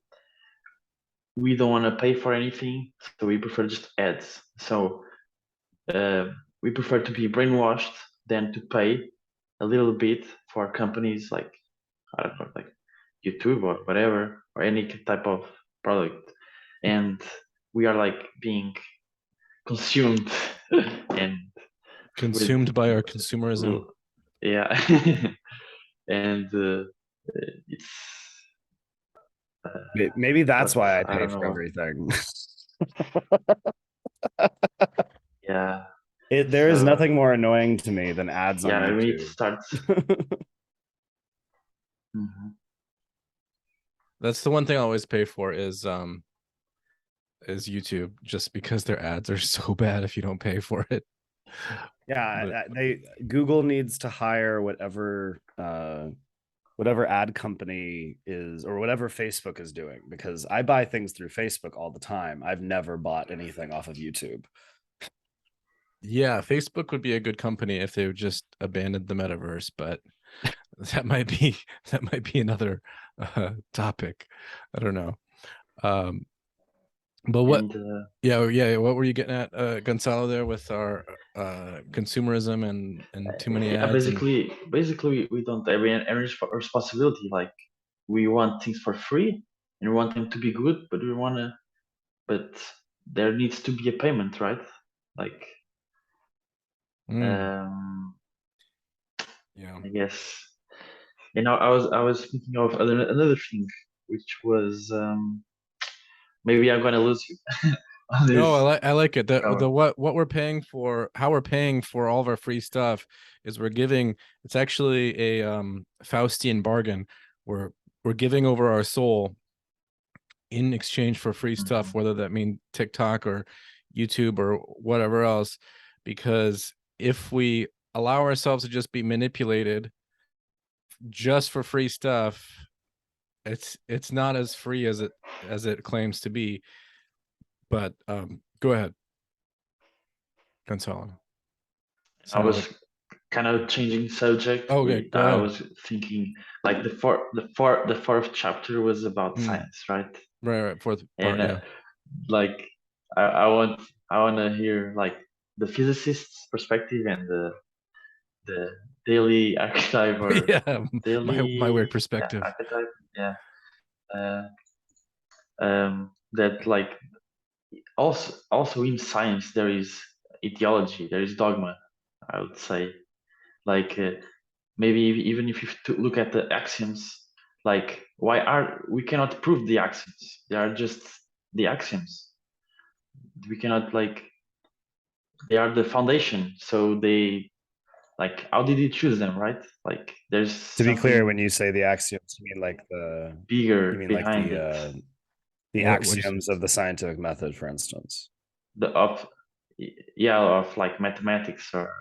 don't want to pay for anything, so we prefer just ads. So we prefer to be brainwashed than to pay a little bit for companies like, I don't know, like YouTube or whatever, or any type of product, and we are like being consumed and consumed by our consumerism. Yeah. And it's maybe that's why I pay for everything. Yeah. There is nothing more annoying to me than ads on YouTube. Yeah, we need to start. That's the one thing I always pay for is YouTube, just because their ads are so bad if you don't pay for it. Yeah, Google needs to hire whatever ad company is, or whatever Facebook is doing, because I buy things through Facebook all the time. I've never bought anything off of YouTube. Yeah, Facebook would be a good company if they would just abandoned the metaverse, but that might be another topic. I don't know. But what? Yeah. What were you getting at, Gonzalo, there with our consumerism and too many ads? Basically, we don't have any responsibility. Like, we want things for free and we want them to be good, but there needs to be a payment, right? Like, yeah, I guess. I was thinking of another thing, which was maybe I'm gonna lose you. No, I like it. The what we're paying for, how we're paying for all of our free stuff is we're giving. It's actually a Faustian bargain. We're giving over our soul in exchange for free stuff, whether that mean TikTok or YouTube or whatever else. Because if we allow ourselves to just be manipulated just for free stuff, it's not as free as it claims to be. But go ahead, Gonzalo. I was kind of changing subject. Okay, go I ahead. was thinking, like, the fourth chapter was about science, right? Right. Fourth part, yeah. Like, I want to hear like the physicist's perspective and the daily archetype, or yeah, daily my weird perspective. archetype, yeah. That, like, also in science there is ideology, there is dogma, I would say. Like, maybe even if you look at the axioms, like, we cannot prove the axioms? They are just the axioms. We cannot, like, they are the foundation. So they, like, how did you choose them, right? Like, there's to be clear, when you say the axioms, you mean like the bigger, you mean like behind it. The axioms of the scientific method, for instance. Of like mathematics, or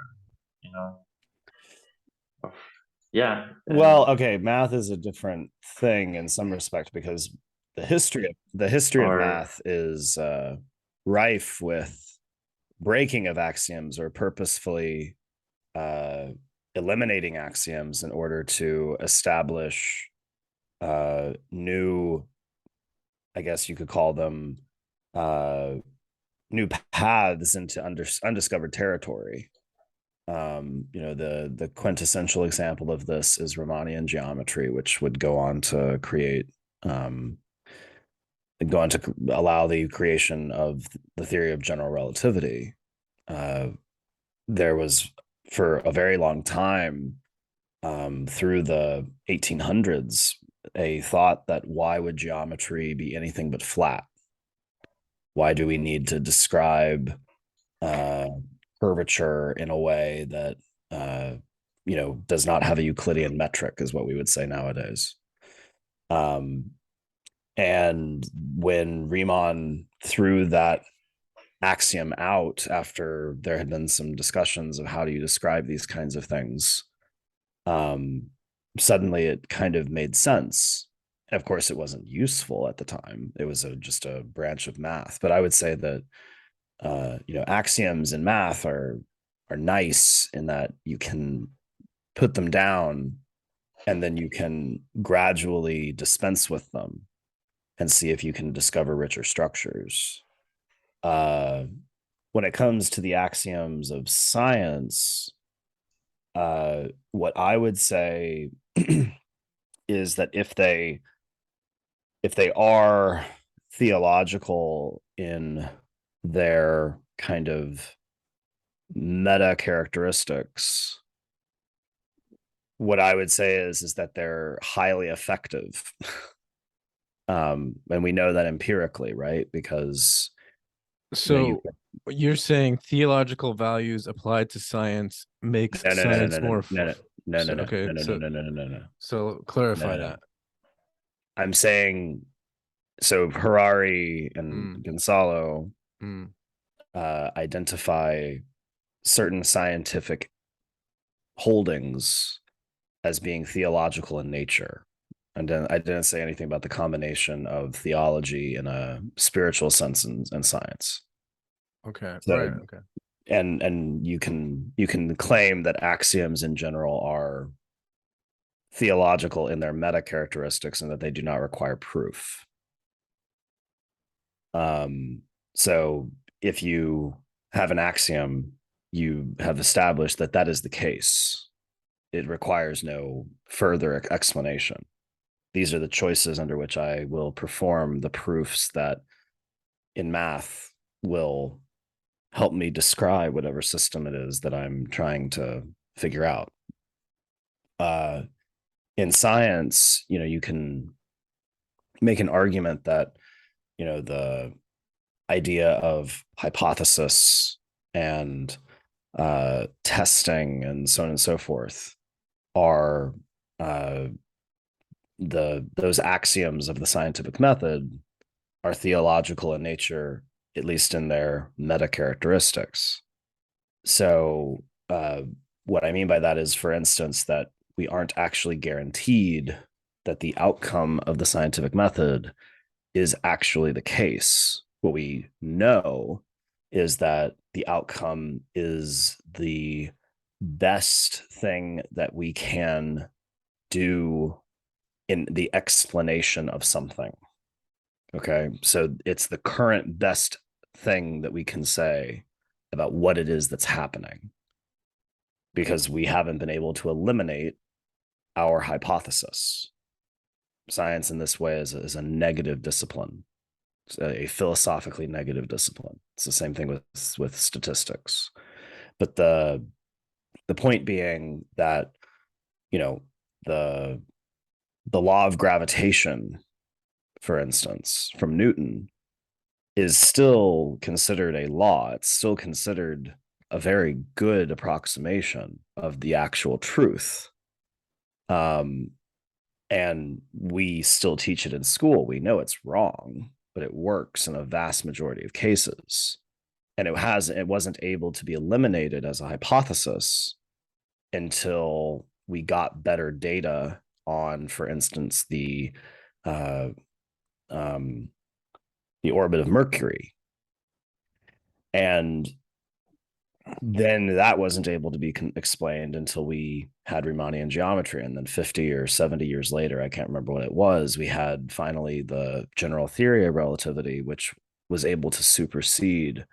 Well, okay, math is a different thing in some respect, because the history of math is rife with breaking of axioms, or purposefully eliminating axioms in order to establish new, I guess you could call them new paths into undiscovered territory. The quintessential example of this is Riemannian geometry, which would go on to allow the creation of the theory of general relativity. There was, for a very long time, through the 1800s, a thought that why would geometry be anything but flat? Why do we need to describe curvature in a way that does not have a Euclidean metric, is what we would say nowadays. And when Riemann threw that axiom out after there had been some discussions of how do you describe these kinds of things, suddenly it kind of made sense. And of course, it wasn't useful at the time. It was just a branch of math. But I would say that axioms in math are nice in that you can put them down and then you can gradually dispense with them and see if you can discover richer structures. When it comes to the axioms of science, what I would say is that if they are theological in their kind of meta characteristics, what I would say is that they're highly effective. And we know that empirically, right? Because so you're saying theological values applied to science makes science more no. So clarify that. I'm saying, so Harari and Gonzalo identify certain scientific holdings as being theological in nature. And then I didn't say anything about the combination of theology in a spiritual sense and science. Okay. So, right. Okay. And you can claim that axioms in general are theological in their meta characteristics and that they do not require proof. So if you have an axiom, you have established that that is the case. It requires no further explanation. These are the choices under which I will perform the proofs that in math will help me describe whatever system it is that I'm trying to figure out. In science, you can make an argument that, the idea of hypothesis and testing and so on and so forth are those axioms of the scientific method are theological in nature, at least in their meta characteristics. So what I mean by that is, for instance, that we aren't actually guaranteed that the outcome of the scientific method is actually the case. What we know is that the outcome is the best thing that we can do in the explanation of something. Okay, so it's the current best thing that we can say about what it is that's happening, because we haven't been able to eliminate our hypothesis. Science in this way is a negative discipline, a philosophically negative discipline. It's the same thing with statistics. But the point being that, the law of gravitation, for instance, from Newton, is still considered a law. It's still considered a very good approximation of the actual truth. And we still teach it in school. We know it's wrong, but it works in a vast majority of cases. And it wasn't able to be eliminated as a hypothesis until we got better data on, for instance, the orbit of Mercury. And then that wasn't able to be explained until we had Riemannian geometry. And then 50 or 70 years later, I can't remember what it was, we had finally the general theory of relativity, which was able to supersede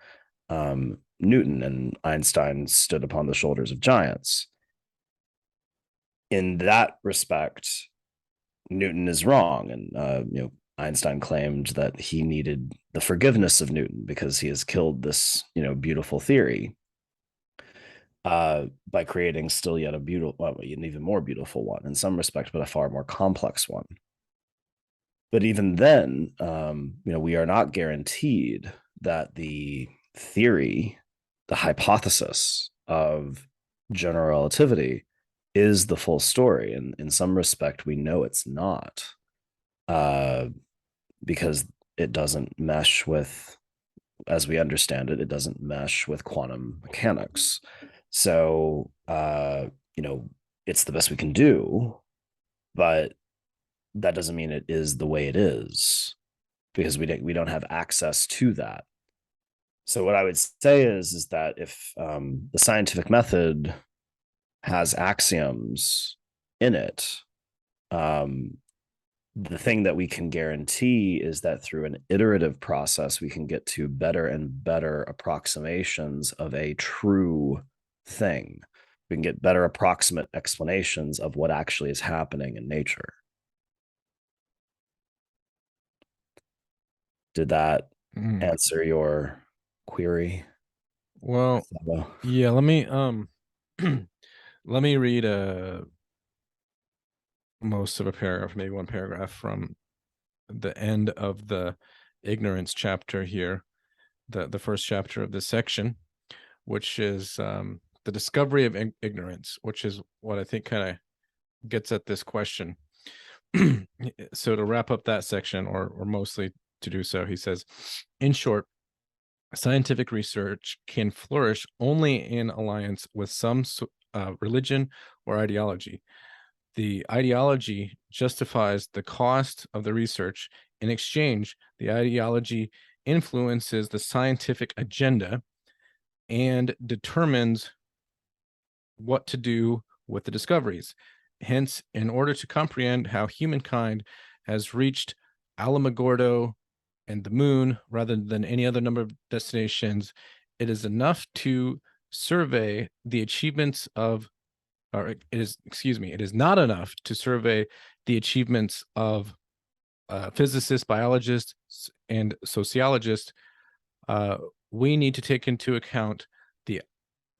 Newton, and Einstein stood upon the shoulders of giants. In that respect, Newton is wrong, and Einstein claimed that he needed the forgiveness of Newton because he has killed this beautiful theory by creating still yet an even more beautiful one in some respect, but a far more complex one. But even then, we are not guaranteed that the theory, the hypothesis of general relativity is the full story. And in some respect, we know it's not, because it doesn't mesh with, as we understand it, it doesn't mesh with quantum mechanics. So, it's the best we can do, but that doesn't mean it is the way it is, because we don't have access to that. So what I would say is that if the scientific method has axioms in it, the thing that we can guarantee is that through an iterative process, we can get to better and better approximations of a true thing. We can get better approximate explanations of what actually is happening in nature. Did that answer your query? Well, yeah, let me let me read most of a paragraph, maybe one paragraph from the end of the ignorance chapter here, the first chapter of this section, which is the discovery of ignorance, which is what I think kind of gets at this question. So to wrap up that section, or mostly to do so, he says, in short, scientific research can flourish only in alliance with some religion or ideology. The ideology justifies the cost of the research. In exchange, the ideology influences the scientific agenda and determines what to do with the discoveries. Hence, in order to comprehend how humankind has reached Alamogordo and the moon rather than any other number of destinations, it is enough to survey the achievements of, or it is not enough to survey the achievements of physicists, biologists, and sociologists. We need to take into account the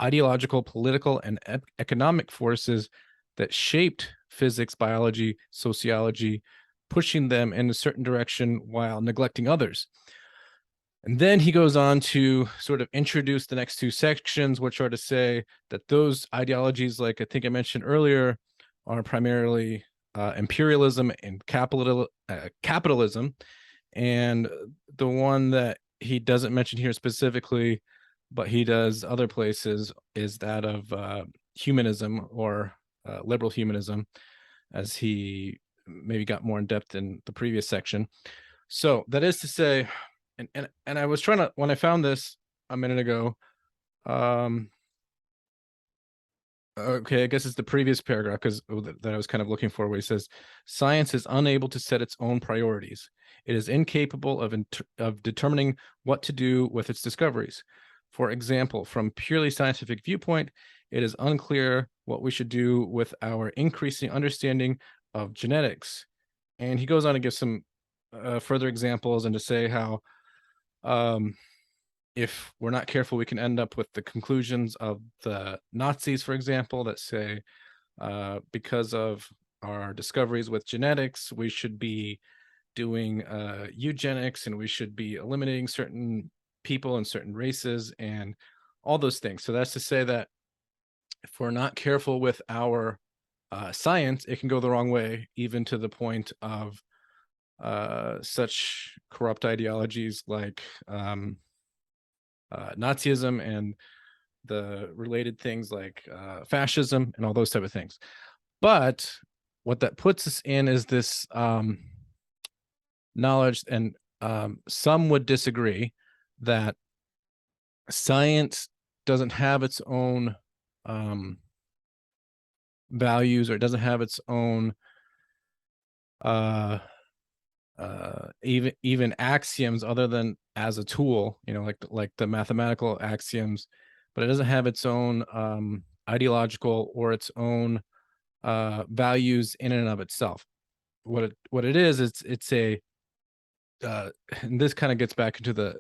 ideological, political, and economic forces that shaped physics, biology, sociology, pushing them in a certain direction while neglecting others. And then he goes on to sort of introduce the next two sections, which are to say that those ideologies, like I think I mentioned earlier, are primarily imperialism and capitalism. And the one that he doesn't mention here specifically, but he does other places, is that of humanism, or liberal humanism, as he maybe got more in depth in the previous section. So that is to say, and I was trying to, when I found this a minute ago, okay, I guess it's the previous paragraph, because that I was kind of looking for, where he says, science is unable to set its own priorities. It is incapable of determining what to do with its discoveries. For example, from purely scientific viewpoint, it is unclear what we should do with our increasing understanding of genetics. And he goes on to give some further examples, and to say how if we're not careful, we can end up with the conclusions of the Nazis, for example, that say because of our discoveries with genetics, we should be doing eugenics, and we should be eliminating certain people and certain races and all those things. So that's to say that if we're not careful with our science, it can go the wrong way, even to the point of such corrupt ideologies like Nazism and the related things like fascism and all those type of things. But what that puts us in is this knowledge, and some would disagree that science doesn't have its own values, or it doesn't have its own even axioms other than as a tool, like the mathematical axioms, but it doesn't have its own ideological or its own values in and of itself. What it is, it's a and this kind of gets back into the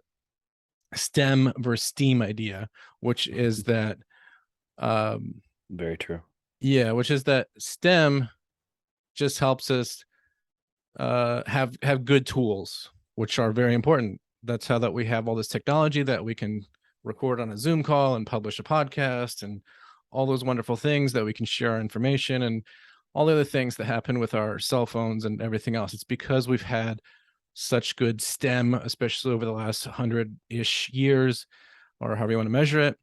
STEM versus STEAM idea, which is that very true. Yeah, which is that STEM just helps us have good tools, which are very important. That's how that we have all this technology that we can record on a Zoom call and publish a podcast and all those wonderful things that we can share our information and all the other things that happen with our cell phones and everything else. It's because we've had such good STEM, especially over the last 100-ish years, or however you want to measure it.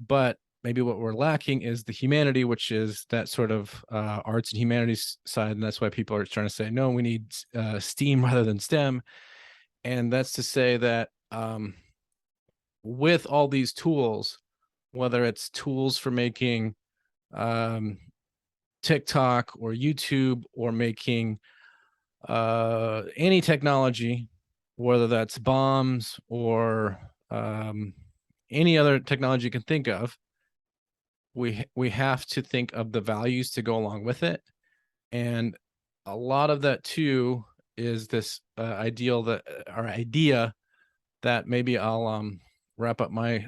But maybe what we're lacking is the humanity, which is that sort of arts and humanities side. And that's why people are trying to say, no, we need STEAM rather than STEM. And that's to say that with all these tools, whether it's tools for making TikTok or YouTube or making any technology, whether that's bombs or any other technology you can think of, we have to think of the values to go along with it. And a lot of that too is this idea that maybe I'll wrap up my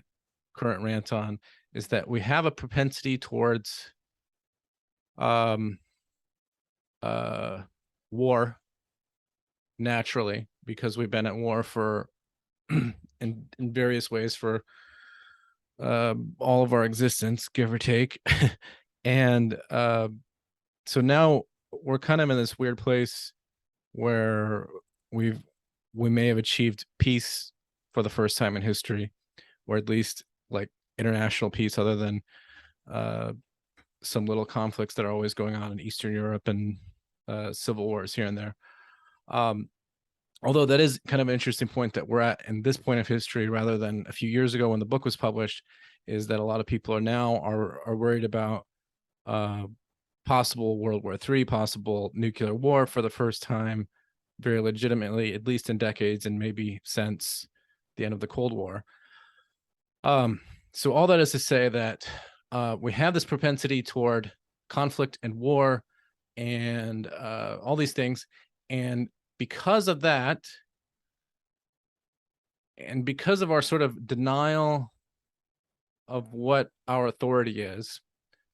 current rant on, is that we have a propensity towards war naturally, because we've been at war for in various ways for all of our existence, give or take. And so now we're kind of in this weird place where we may have achieved peace for the first time in history, or at least like international peace, other than some little conflicts that are always going on in Eastern Europe and civil wars here and there. Although that is kind of an interesting point that we're at in this point of history, rather than a few years ago when the book was published, is that a lot of people are worried about possible World War III, possible nuclear war for the first time, very legitimately, at least in decades and maybe since the end of the Cold War. So all that is to say that we have this propensity toward conflict and war and all these things. And because of that, and because of our sort of denial of what our authority is,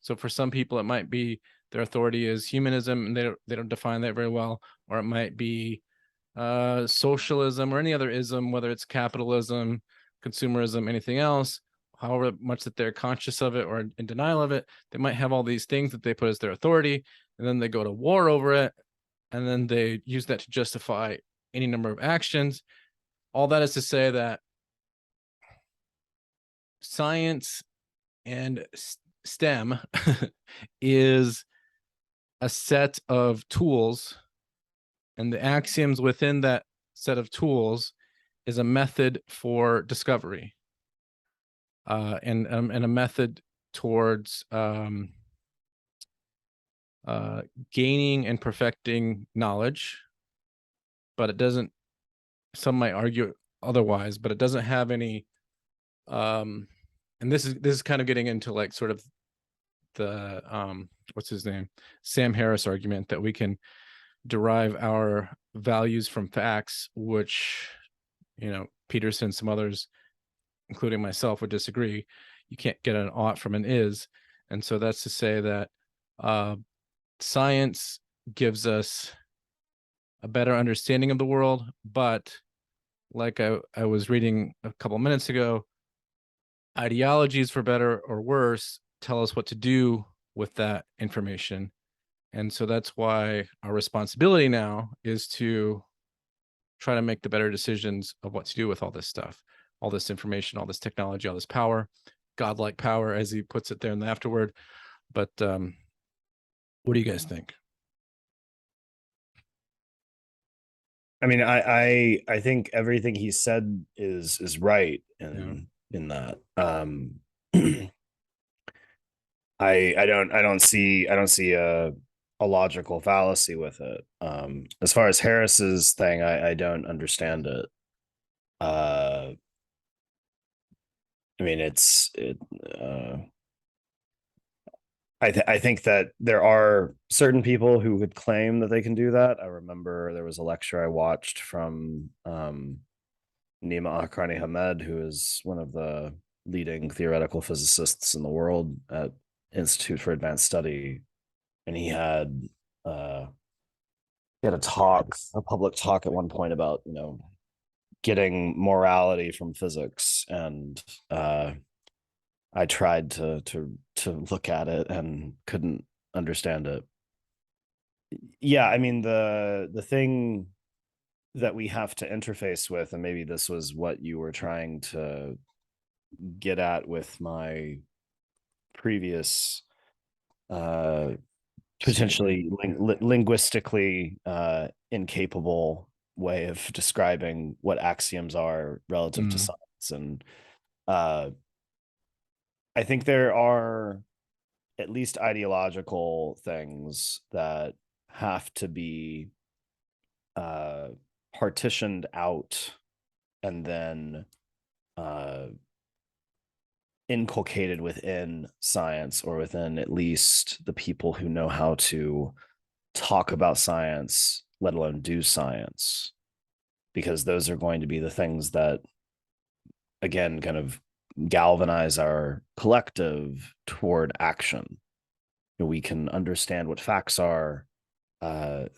so for some people it might be their authority is humanism and they don't define that very well, or it might be socialism or any other ism, whether it's capitalism, consumerism, anything else, however much that they're conscious of it or in denial of it. They might have all these things that they put as their authority, and then they go to war over it, and then they use that to justify any number of actions. All that is to say that science and STEM is a set of tools, and the axioms within that set of tools is a method for discovery, and a method towards gaining and perfecting knowledge. But it doesn't, some might argue otherwise, but it doesn't have any and this is kind of getting into like sort of the what's his name, Sam Harris argument that we can derive our values from facts, which Peterson, some others, including myself, would disagree. You can't get an ought from an is. And so that's to say that science gives us a better understanding of the world, but like I was reading a couple minutes ago, ideologies, for better or worse, tell us what to do with that information. And so that's why our responsibility now is to try to make the better decisions of what to do with all this stuff, all this information, all this technology, all this power, godlike power, as he puts it there in the afterword. But what do you guys think? I mean, I think everything he said is right in that. I don't see a logical fallacy with it. As far as Harris's thing, I don't understand it. I mean, I think that there are certain people who would claim that they can do that. I remember there was a lecture I watched from Nima Akarni Hamed, who is one of the leading theoretical physicists in the world at Institute for Advanced Study, and he had a public talk at one point about getting morality from physics, and I tried to look at it and couldn't understand it. Yeah, I mean the thing that we have to interface with, and maybe this was what you were trying to get at with my previous potentially linguistically incapable way of describing what axioms are relative to science. And I think there are at least ideological things that have to be partitioned out and then inculcated within science, or within at least the people who know how to talk about science, let alone do science, because those are going to be the things that, again, kind of galvanize our collective toward action. We can understand what facts are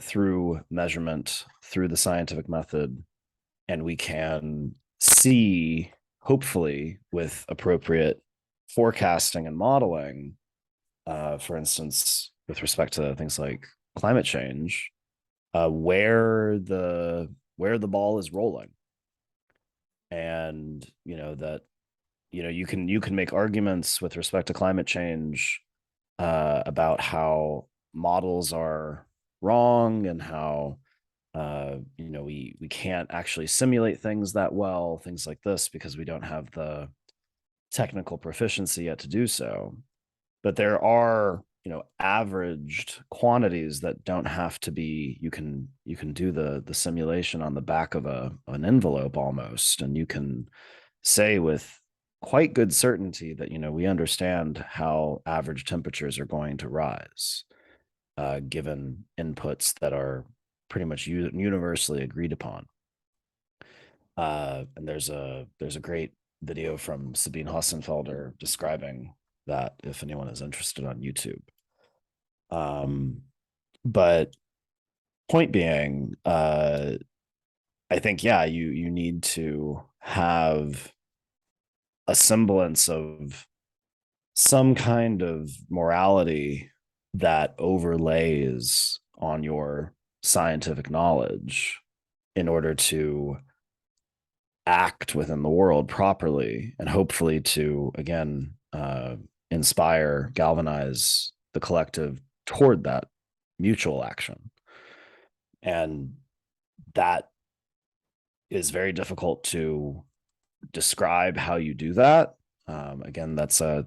through measurement, through the scientific method, and we can see, hopefully, with appropriate forecasting and modeling, for instance, with respect to things like climate change, where the ball is rolling. And that you can make arguments with respect to climate change about how models are wrong, and how we can't actually simulate things that well, things like this, because we don't have the technical proficiency yet to do so. But there are averaged quantities that don't have to be, you can do the simulation on the back of an envelope almost, and you can say with quite good certainty that we understand how average temperatures are going to rise given inputs that are pretty much universally agreed upon. And there's a great video from Sabine Hossenfelder describing that, if anyone is interested, on YouTube. But point being, I think, yeah, you need to have a semblance of some kind of morality that overlays on your scientific knowledge in order to act within the world properly, and hopefully to, again, inspire, galvanize the collective toward that mutual action. And that is very difficult to describe how you do that. Again, that's a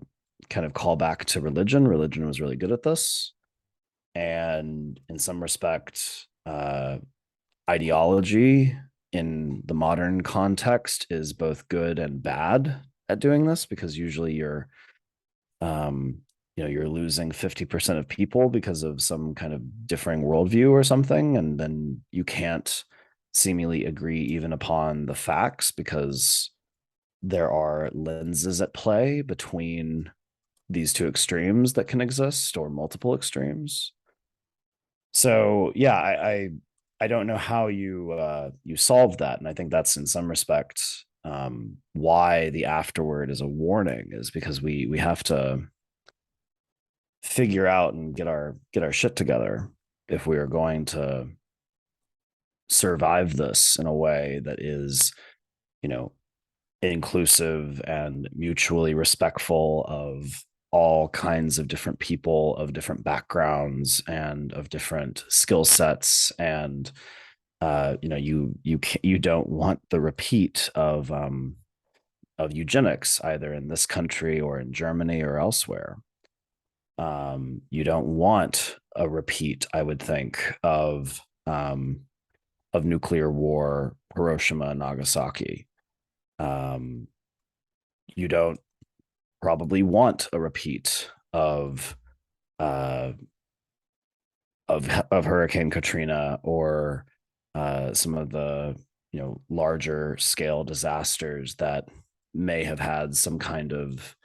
kind of callback to religion. Religion was really good at this. And in some respect, ideology in the modern context is both good and bad at doing this, because usually you're losing 50% of people because of some kind of differing worldview or something, and then you can't seemingly agree even upon the facts, because there are lenses at play between these two extremes that can exist, or multiple extremes. So yeah, I don't know how you solve that, and I think that's in some respect why the afterword is a warning, is because we have to figure out and get our shit together if we are going to survive this in a way that is inclusive and mutually respectful of all kinds of different people, of different backgrounds, and of different skill sets. And you don't want the repeat of eugenics, either in this country or in Germany or elsewhere. You don't want a repeat, I would think, of nuclear war, Hiroshima and Nagasaki. You don't probably want a repeat uh, of Hurricane Katrina or some of the larger scale disasters that may have had some kind of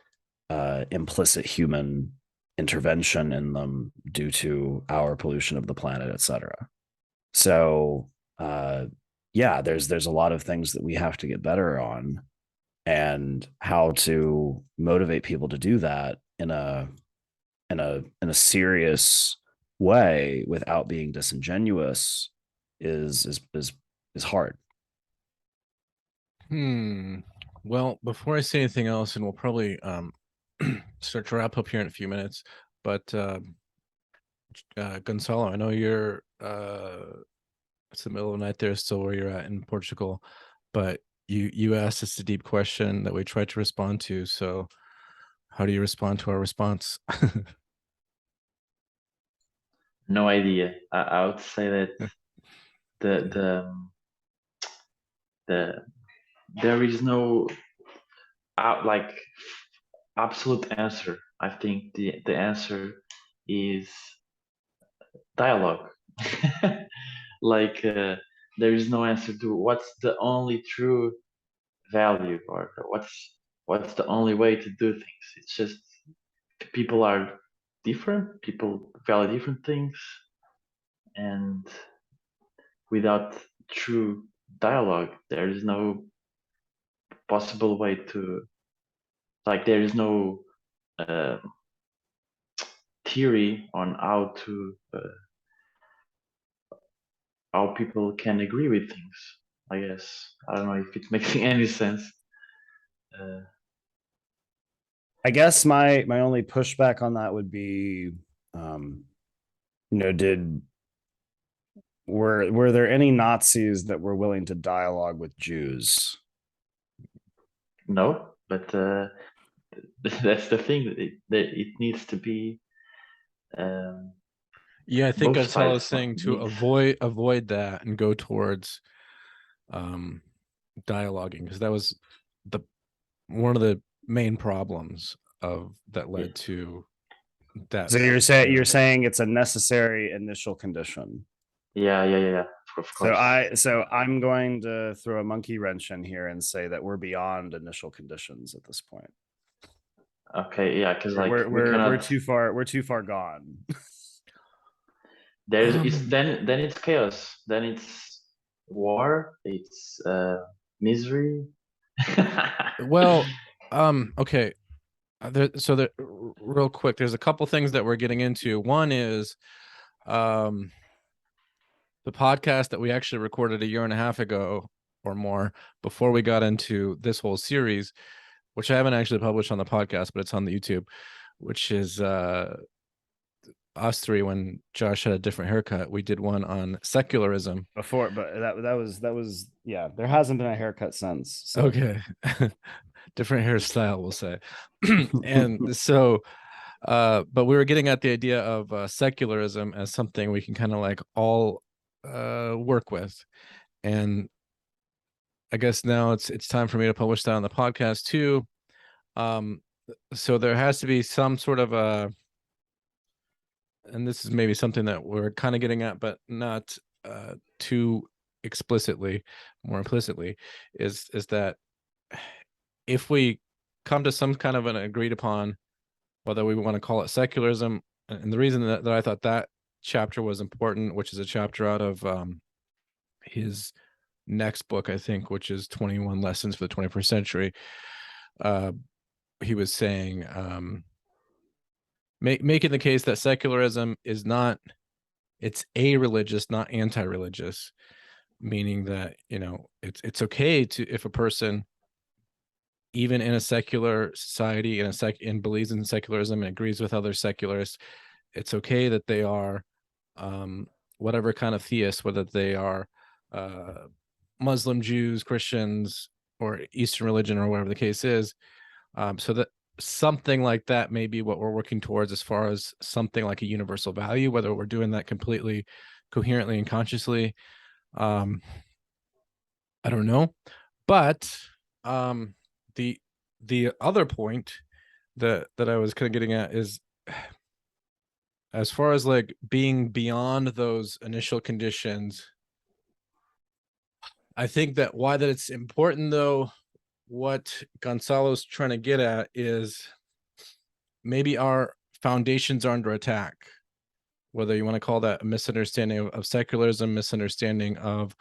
implicit human intervention in them due to our pollution of the planet, etc. So yeah, there's a lot of things that we have to get better on, and how to motivate people to do that in a serious way without being disingenuous is hard. Well, before I say anything else, and we'll probably start to wrap up here in a few minutes, but Gonzalo, I know you're it's the middle of the night there, still where you're at in Portugal, but you asked us a deep question that we tried to respond to. So how do you respond to our response? No idea. I would say that the the there is no like absolute answer. I think the answer is dialogue. Like there is no answer to what's the only true value, or what's the only way to do things. It's just people are different, people value different things, and without true dialogue there is no possible way to, like, there is no uh, theory on how people can agree with things. I guess I don't know if it makes any sense. uh, I guess my only pushback on that would be, um, did were there any Nazis that were willing to dialogue with Jews? no, but that's the thing, that it needs to be Yeah, I think both Gonzalo is sides saying to need. avoid that and go towards dialoguing, because that was the one of the main problems of that led to that. So you're saying it's a necessary initial condition. Yeah, of So course. I'm going to throw a monkey wrench in here and say that we're beyond initial conditions at this point. Okay, yeah, because like we We're cannot. too far gone. There's it's then it's chaos. Then it's war. It's misery. Well, okay. Real quick, there's a couple things that we're getting into. One is the podcast that we actually recorded a year and a half ago or more, before we got into this whole series, which I haven't actually published on the podcast, but it's on the YouTube, which is us three, when Josh had a different haircut. We did one on secularism. Before, but that was yeah. There hasn't been a haircut since. So. Okay. Different hairstyle, we'll say. And so but we were getting at the idea of secularism as something we can kind of like all work with. And I guess now it's time for me to publish that on the podcast too. So there has to be some sort of a, and this is maybe something that we're kind of getting at, but not too explicitly, more implicitly, is that if we come to some kind of an agreed upon, whether we want to call it secularism, and the reason that I thought that chapter was important, which is a chapter out of his next book, I think, which is 21 Lessons for the 21st Century. He was saying, making the case that secularism is not, it's a-religious, not anti-religious, meaning that, it's okay to, if a person, even in a secular society, and believes in secularism and agrees with other secularists, it's okay that they are whatever kind of theists, whether they are Muslim, Jews, Christians, or Eastern religion, or whatever the case is. So that, something like that may be what we're working towards as far as something like a universal value, whether we're doing that completely coherently and consciously. I don't know. But the other point that I was kind of getting at is, as far as like being beyond those initial conditions, I think that why that it's important, though, what Gonzalo's trying to get at is maybe our foundations are under attack, whether you want to call that a misunderstanding of secularism, misunderstanding of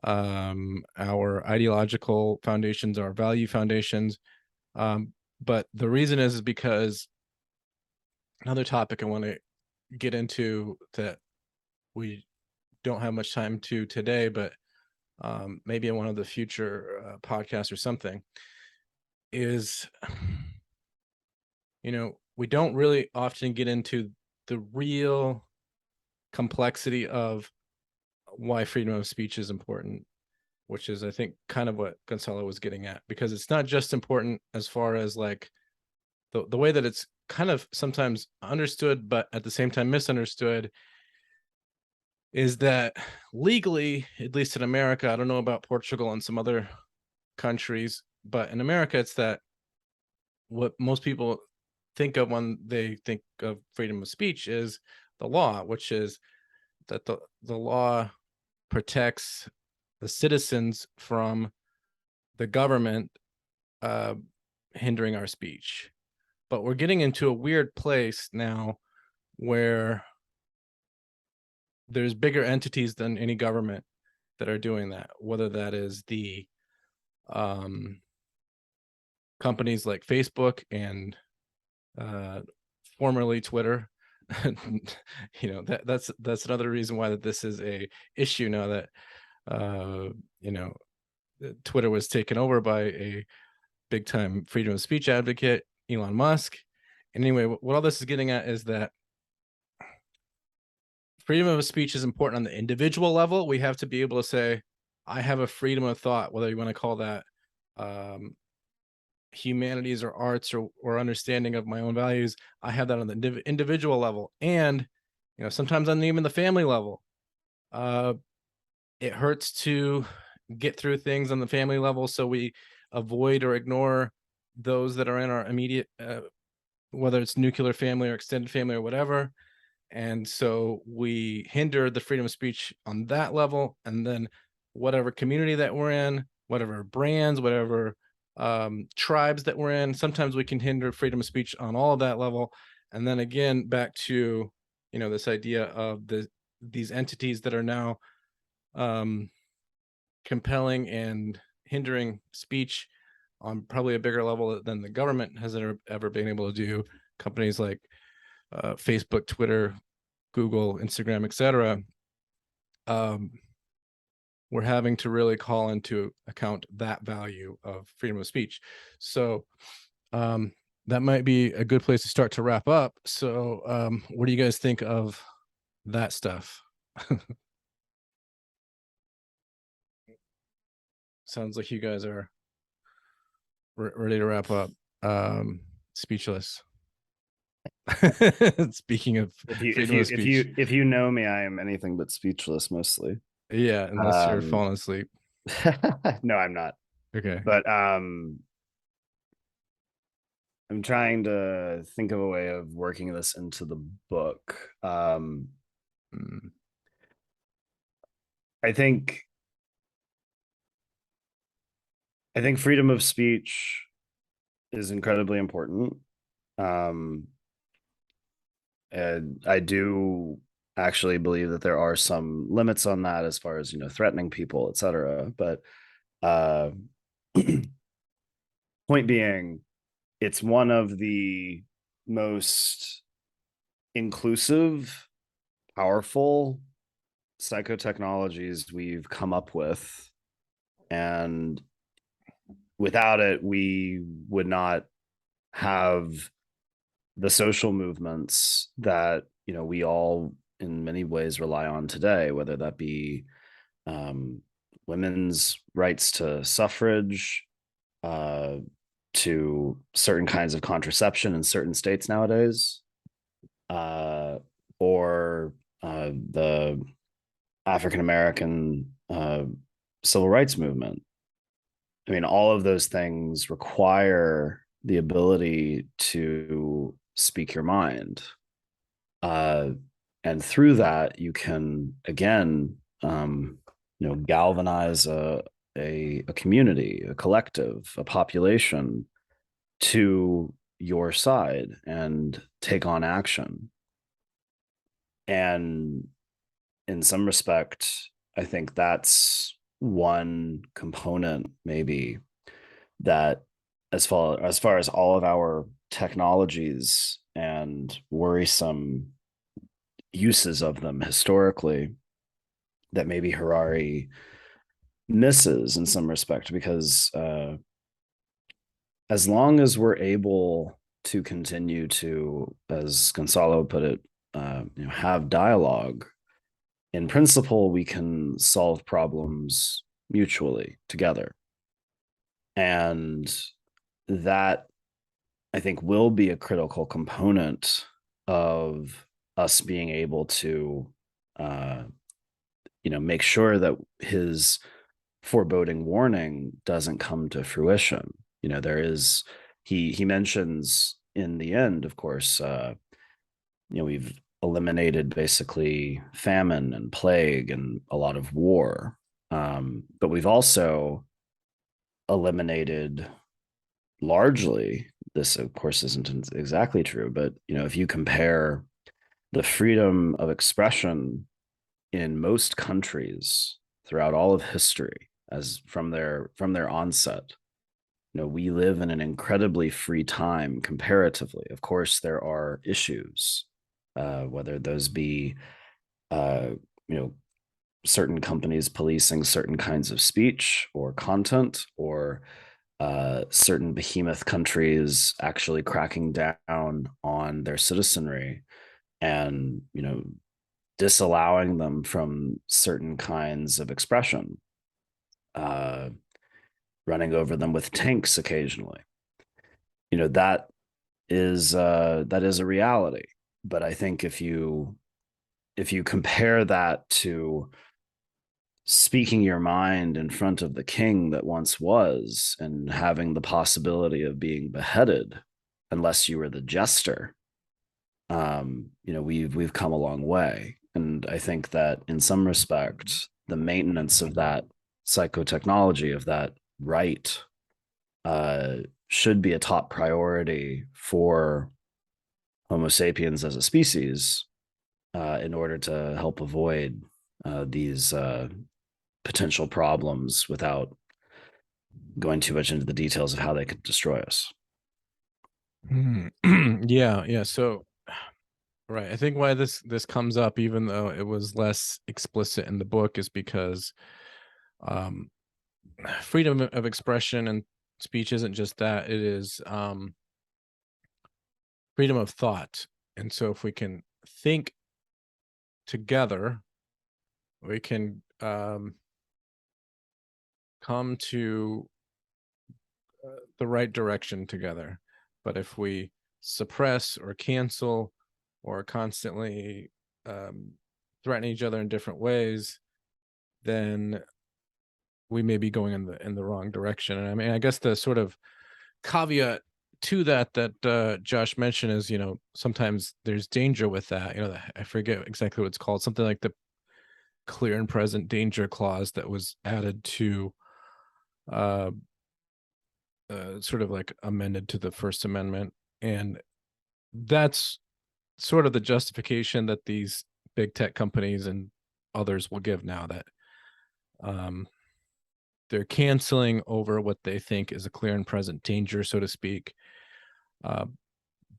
our ideological foundations, our value foundations. But the reason is because another topic I want to get into that we don't have much time to today, but maybe in one of the future podcasts or something, is, we don't really often get into the real complexity of why freedom of speech is important, which is, I think, kind of what Gonzalo was getting at, because it's not just important as far as like the way that it's kind of sometimes understood, but at the same time misunderstood, is that legally, at least in America, I don't know about Portugal and some other countries, but in America, it's that what most people think of when they think of freedom of speech is the law, which is that the law protects the citizens from the government hindering our speech. But we're getting into a weird place now where there's bigger entities than any government that are doing that, whether that is the companies like Facebook and formerly Twitter. That's another reason why that this is a issue now, that Twitter was taken over by a big time freedom of speech advocate, Elon Musk. Anyway, what all this is getting at is that freedom of speech is important on the individual level. We have to be able to say, I have a freedom of thought, whether you want to call that humanities or arts or understanding of my own values. I have that on the individual level. And, sometimes on even the family level, it hurts to get through things on the family level. So we avoid or ignore those that are in our immediate, whether it's nuclear family or extended family or whatever. And so we hinder the freedom of speech on that level. And then whatever community that we're in, whatever brands, whatever tribes that we're in, sometimes we can hinder freedom of speech on all of that level. And then again, back to, this idea of these entities that are now compelling and hindering speech on probably a bigger level than the government has ever been able to do. Companies like Facebook, Twitter, Google, Instagram, etc. We're having to really call into account that value of freedom of speech. So that might be a good place to start to wrap up. So what do you guys think of that stuff? Sounds like you guys are ready to wrap up. Speechless. Speaking of if you know me, I am anything but speechless mostly. Yeah, unless you're falling asleep. No, I'm not. Okay. But I'm trying to think of a way of working this into the book. I think freedom of speech is incredibly important. And I do actually believe that there are some limits on that as far as, threatening people, etc. But point being, it's one of the most inclusive, powerful psychotechnologies we've come up with. And without it, we would not have the social movements that, we all in many ways rely on today, whether that be women's rights to suffrage, to certain kinds of contraception in certain states nowadays, or the African American civil rights movement. I mean, all of those things require the ability to speak your mind. And through that, you can, again, galvanize a community, a collective, a population to your side and take on action. And in some respect, I think that's one component, maybe, that as far as all of our technologies and worrisome uses of them historically, that maybe Harari misses in some respect, because as long as we're able to continue to, as Gonzalo put it, have dialogue, in principle, we can solve problems mutually together. And that, I think, will be a critical component of us being able to, make sure that his foreboding warning doesn't come to fruition. There is, he mentions in the end, of course, we've eliminated basically famine and plague and a lot of war. But we've also eliminated largely, this of course isn't exactly true, but if you compare the freedom of expression in most countries throughout all of history, as from their onset, we live in an incredibly free time comparatively. Of course, there are issues, whether those be certain companies policing certain kinds of speech or content, or certain behemoth countries actually cracking down on their citizenry and disallowing them from certain kinds of expression, running over them with tanks occasionally. That is a reality. But I think if you compare that to speaking your mind in front of the king that once was, and having the possibility of being beheaded unless you were the jester, we've come a long way. And I think that in some respect, the maintenance of that psychotechnology, of that right, should be a top priority for Homo sapiens as a species, in order to help avoid these potential problems without going too much into the details of how they could destroy us. Yeah. So, right. I think why this comes up, even though it was less explicit in the book, is because freedom of expression and speech isn't just that. It is freedom of thought. And so if we can think together, we can come to the right direction together. But if we suppress or cancel or constantly threaten each other in different ways, then we may be going in the wrong direction. And I mean, I guess the sort of caveat to that Josh mentioned is, sometimes there's danger with that. I forget exactly what it's called, something like the clear and present danger clause that was added to sort of like amended to the First Amendment. And that's sort of the justification that these big tech companies and others will give now, that they're canceling over what they think is a clear and present danger, so to speak.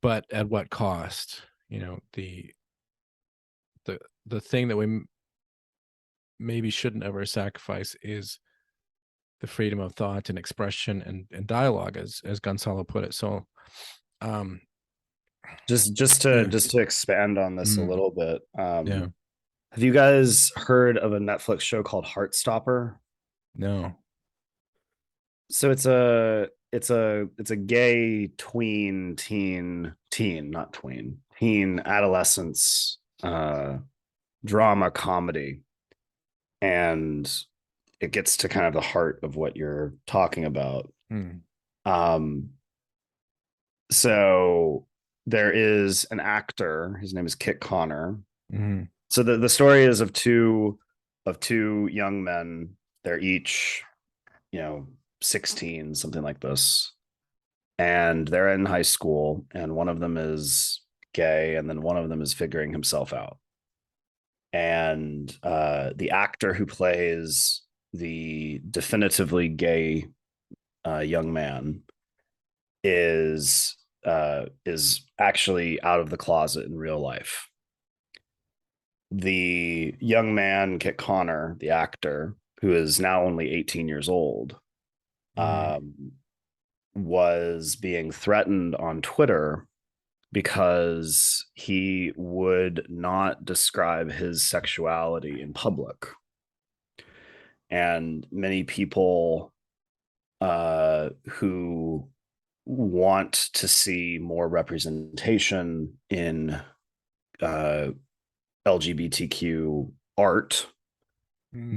But at what cost? The thing that we maybe shouldn't ever sacrifice is the freedom of thought and expression and dialogue, as Gonzalo put it. So just to expand on this a little bit, yeah. Have you guys heard of a Netflix show called Heartstopper? No. So it's a gay teen adolescence drama comedy, and it gets to kind of the heart of what you're talking about. Um, so there is an actor, his name is Kit Connor. So the story is of two young men. They're each, 16, something like this, and they're in high school, and one of them is gay, and then one of them is figuring himself out. And the actor who plays the definitively gay young man is actually out of the closet in real life. The young man, Kit Connor, the actor, who is now only 18 years old, was being threatened on Twitter because he would not describe his sexuality in public. And many people who want to see more representation in LGBTQ art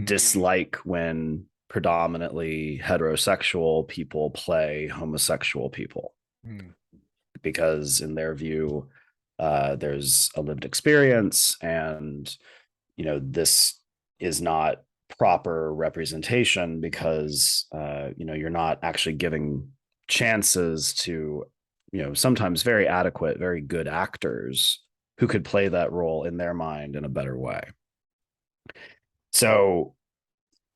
dislike when predominantly heterosexual people play homosexual people, because in their view, there's a lived experience, and this is not proper representation because you're not actually giving chances to sometimes very adequate, very good actors who could play that role in their mind in a better way. So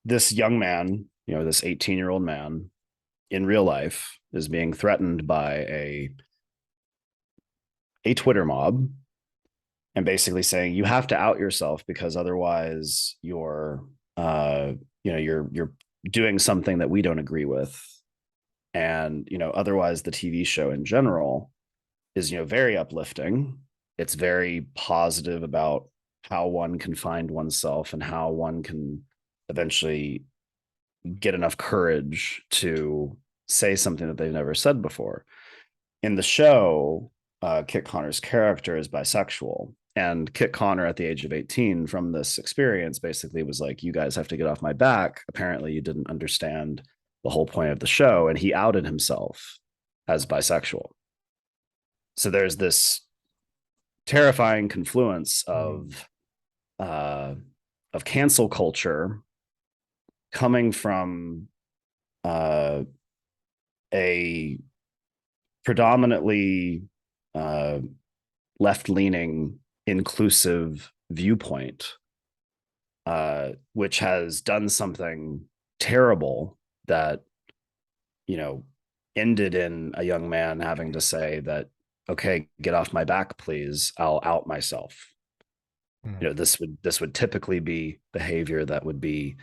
this young man, this 18-year-old man in real life is being threatened by a Twitter mob, and basically saying you have to out yourself because otherwise you're doing something that we don't agree with. And otherwise the TV show in general is very uplifting. It's very positive about how one can find oneself and how one can eventually get enough courage to say something that they've never said before. In the show, Kit Connor's character is bisexual, and Kit Connor at the age of 18 from this experience basically was like, you guys have to get off my back. Apparently you didn't understand the whole point of the show, and he outed himself as bisexual. So there's this terrifying confluence of cancel culture coming from a predominantly left-leaning inclusive viewpoint, which has done something terrible that ended in a young man having to say that, okay, get off my back, please, I'll out myself. This would typically be behavior that would be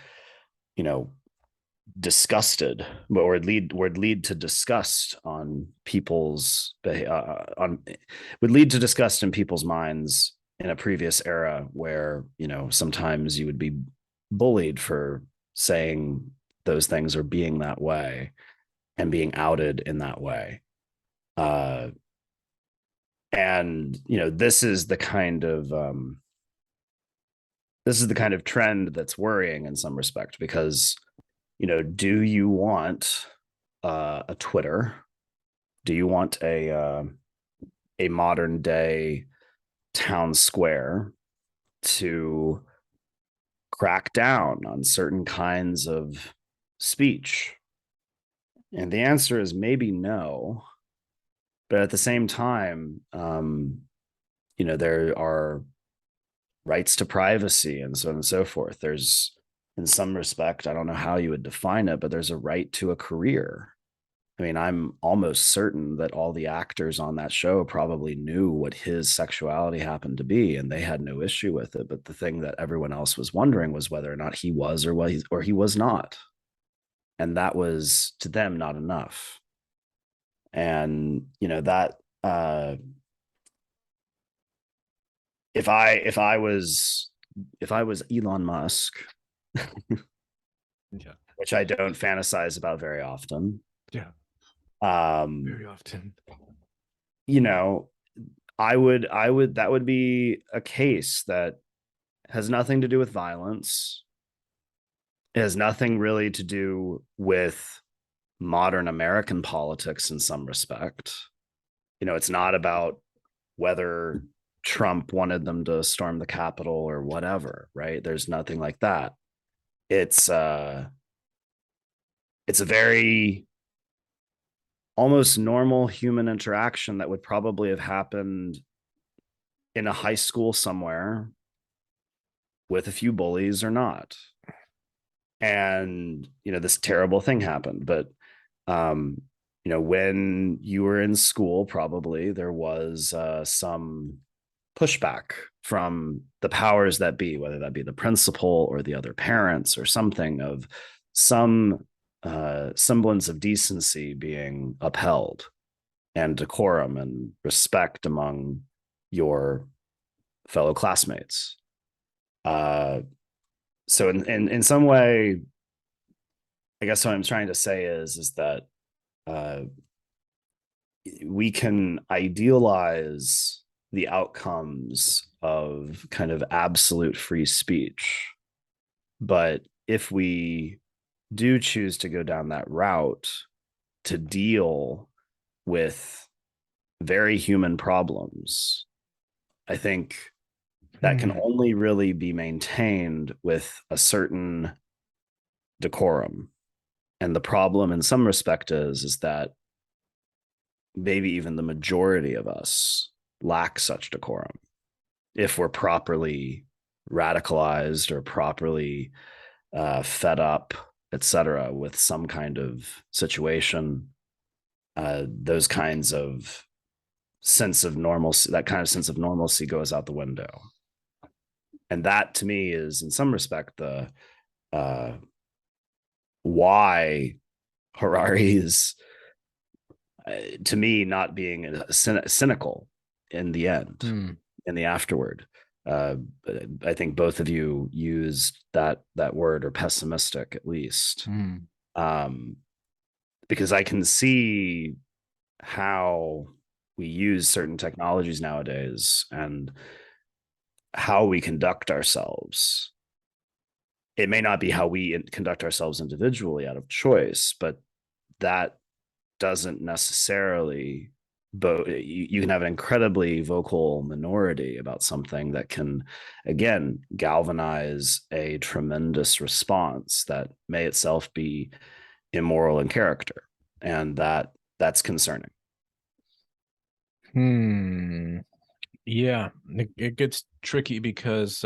disgusted, or would lead to disgust on people's would lead to disgust in people's minds in a previous era where sometimes you would be bullied for saying those things or being that way and being outed in that way. And this is the kind of trend that's worrying in some respect, because do you want a Twitter? Do you want a modern day town square to crack down on certain kinds of speech? And the answer is maybe no. But at the same time, there are rights to privacy and so on and so forth. There's, in some respect, I don't know how you would define it, but there's a right to a career. I mean, I'm almost certain that all the actors on that show probably knew what his sexuality happened to be, and they had no issue with it. But the thing that everyone else was wondering was whether or not he was or he was not. And that was, to them, not enough. And that if I was Elon Musk, Yeah. which I don't fantasize about very often, Yeah, Very often. You know, I would that would be a case that has nothing to do with violence. It has nothing really to do with modern American politics in some respect. It's not about whether Trump wanted them to storm the Capitol or whatever, right? There's nothing like that. It's a very almost normal human interaction that would probably have happened in a high school somewhere with a few bullies or not. And, this terrible thing happened. But, when you were in school, probably there was some pushback from the powers that be, whether that be the principal or the other parents or something, of some semblance of decency being upheld and decorum and respect among your fellow classmates. So in some way, I guess what I'm trying to say is that we can idealize the outcomes of kind of absolute free speech. But if we do choose to go down that route to deal with very human problems, I think that can only really be maintained with a certain decorum. And the problem in some respect is that maybe even the majority of us lack such decorum if we're properly radicalized or properly fed up, etc., with some kind of situation. Those kinds of sense of normalcy, that kind of sense of normalcy goes out the window. And that to me is in some respect the why Harari is, to me, not being cynical in the end, in the afterward. I think both of you used that word, or pessimistic at least, because I can see how we use certain technologies nowadays and how we conduct ourselves. It may not be how we conduct ourselves individually out of choice, but that doesn't necessarily, but you can have an incredibly vocal minority about something that can, again, galvanize a tremendous response that may itself be immoral in character. And that's concerning. Yeah, it gets tricky because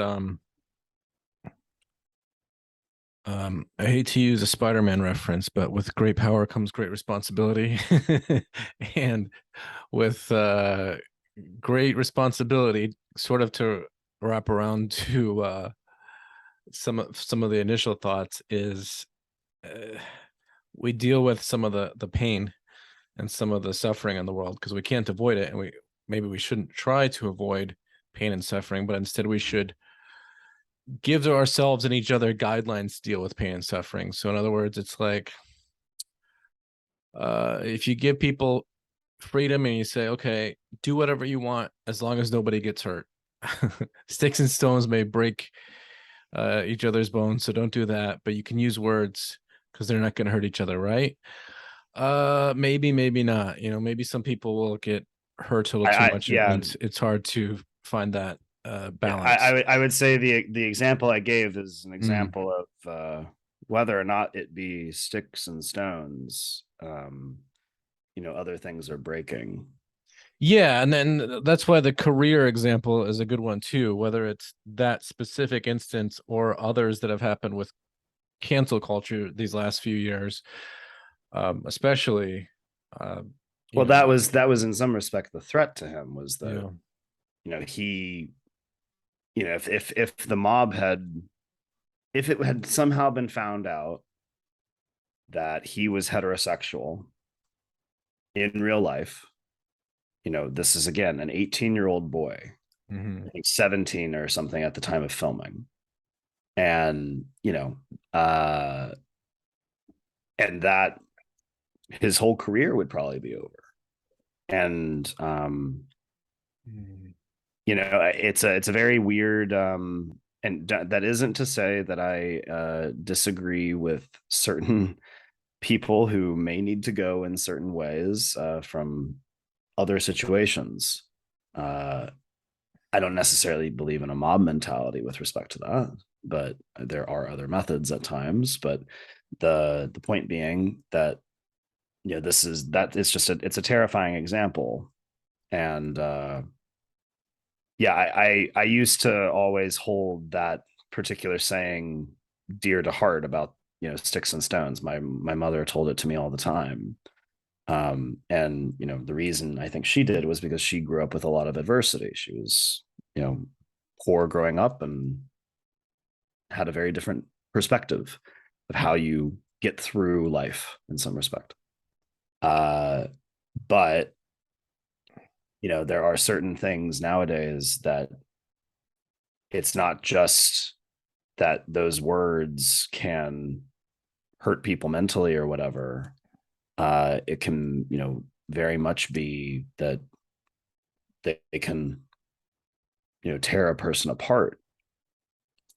I hate to use a Spider-Man reference, but with great power comes great responsibility. And with great responsibility, sort of to wrap around to some of the initial thoughts, is we deal with some of the pain and some of the suffering in the world because we can't avoid it, and maybe we shouldn't try to avoid pain and suffering, but instead we should give to ourselves and each other guidelines to deal with pain and suffering. So in other words, it's like if you give people freedom and you say, okay, do whatever you want as long as nobody gets hurt. Sticks and stones may break each other's bones, so don't do that, but you can use words because they're not going to hurt each other, right? Maybe not. Maybe some people will get hurt a little too much, and it's hard to find that balance. I would say the example I gave is an example of whether or not it be sticks and stones, other things are breaking. Yeah, and then that's why the career example is a good one too, whether it's that specific instance or others that have happened with cancel culture these last few years, especially. Well, that was in some respect the threat to him, was that he, if the mob if it had somehow been found out that he was heterosexual in real life, this is again an 18-year-old boy, I think 17 or something at the time of filming, and and that his whole career would probably be over. And you know, it's a very weird and that isn't to say that I disagree with certain people who may need to go in certain ways from other situations. I don't necessarily believe in a mob mentality with respect to that, but there are other methods at times. But the point being that, you know, this is that it's just it's a terrifying example. And yeah, I used to always hold that particular saying dear to heart about, you know, sticks and stones. My mother told it to me all the time. And you know, the reason I think she did was because she grew up with a lot of adversity. She was, you know, poor growing up and had a very different perspective of how you get through life in some respect. But you know, there are certain things nowadays that it's not just that those words can hurt people mentally or whatever. It can, you know, very much be that they can, you know, tear a person apart.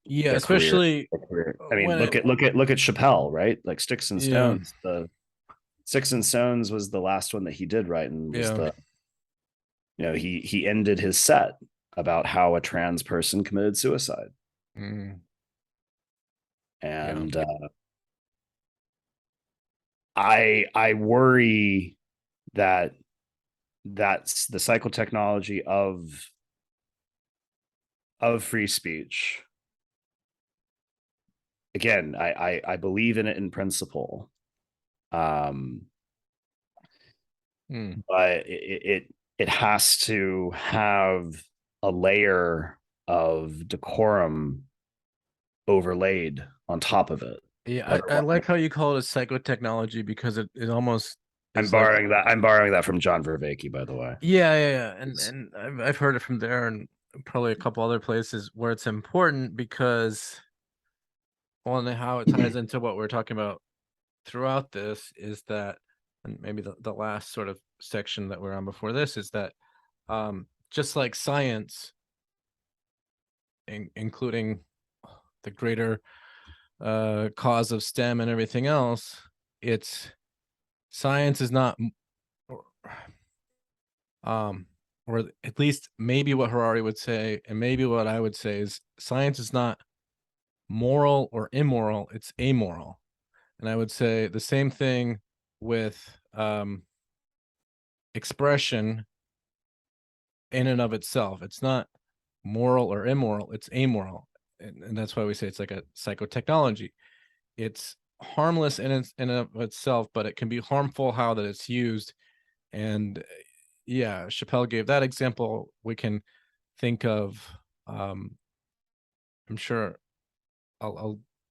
Yeah, Their career, especially their career. I mean, when it, look at Chappelle, right? Like Sticks and yeah, Stones. The Sticks and Stones was the last one that he did, right? And was yeah, the, you know, he ended his set about how a trans person committed suicide. mm, yeah, And I worry that that's the psychotechnology of free speech. Again, I believe in it in principle, um, mm. but it has to have a layer of decorum overlaid on top of it. Yeah, I Otherwise, like how you call it a psychotechnology because it almost I'm is like, borrowing that. I'm borrowing that from John Vervaeke, by the way. yeah, and I've heard it from there and probably a couple other places where it's important because, well, and how it ties into what we're talking about throughout this is that, and maybe the last sort of section that we're on before this is that, just like science, including the greater cause of STEM and everything else, it's science is not or, um or at least maybe what Harari would say and maybe what I would say is science is not moral or immoral, it's amoral. And I would say the same thing with expression in and of itself. It's not moral or immoral, it's amoral. And that's why we say it's like a psychotechnology. It's harmless in and of itself, but it can be harmful how that it's used. And yeah, Chappelle gave that example. We can think of, I'm sure,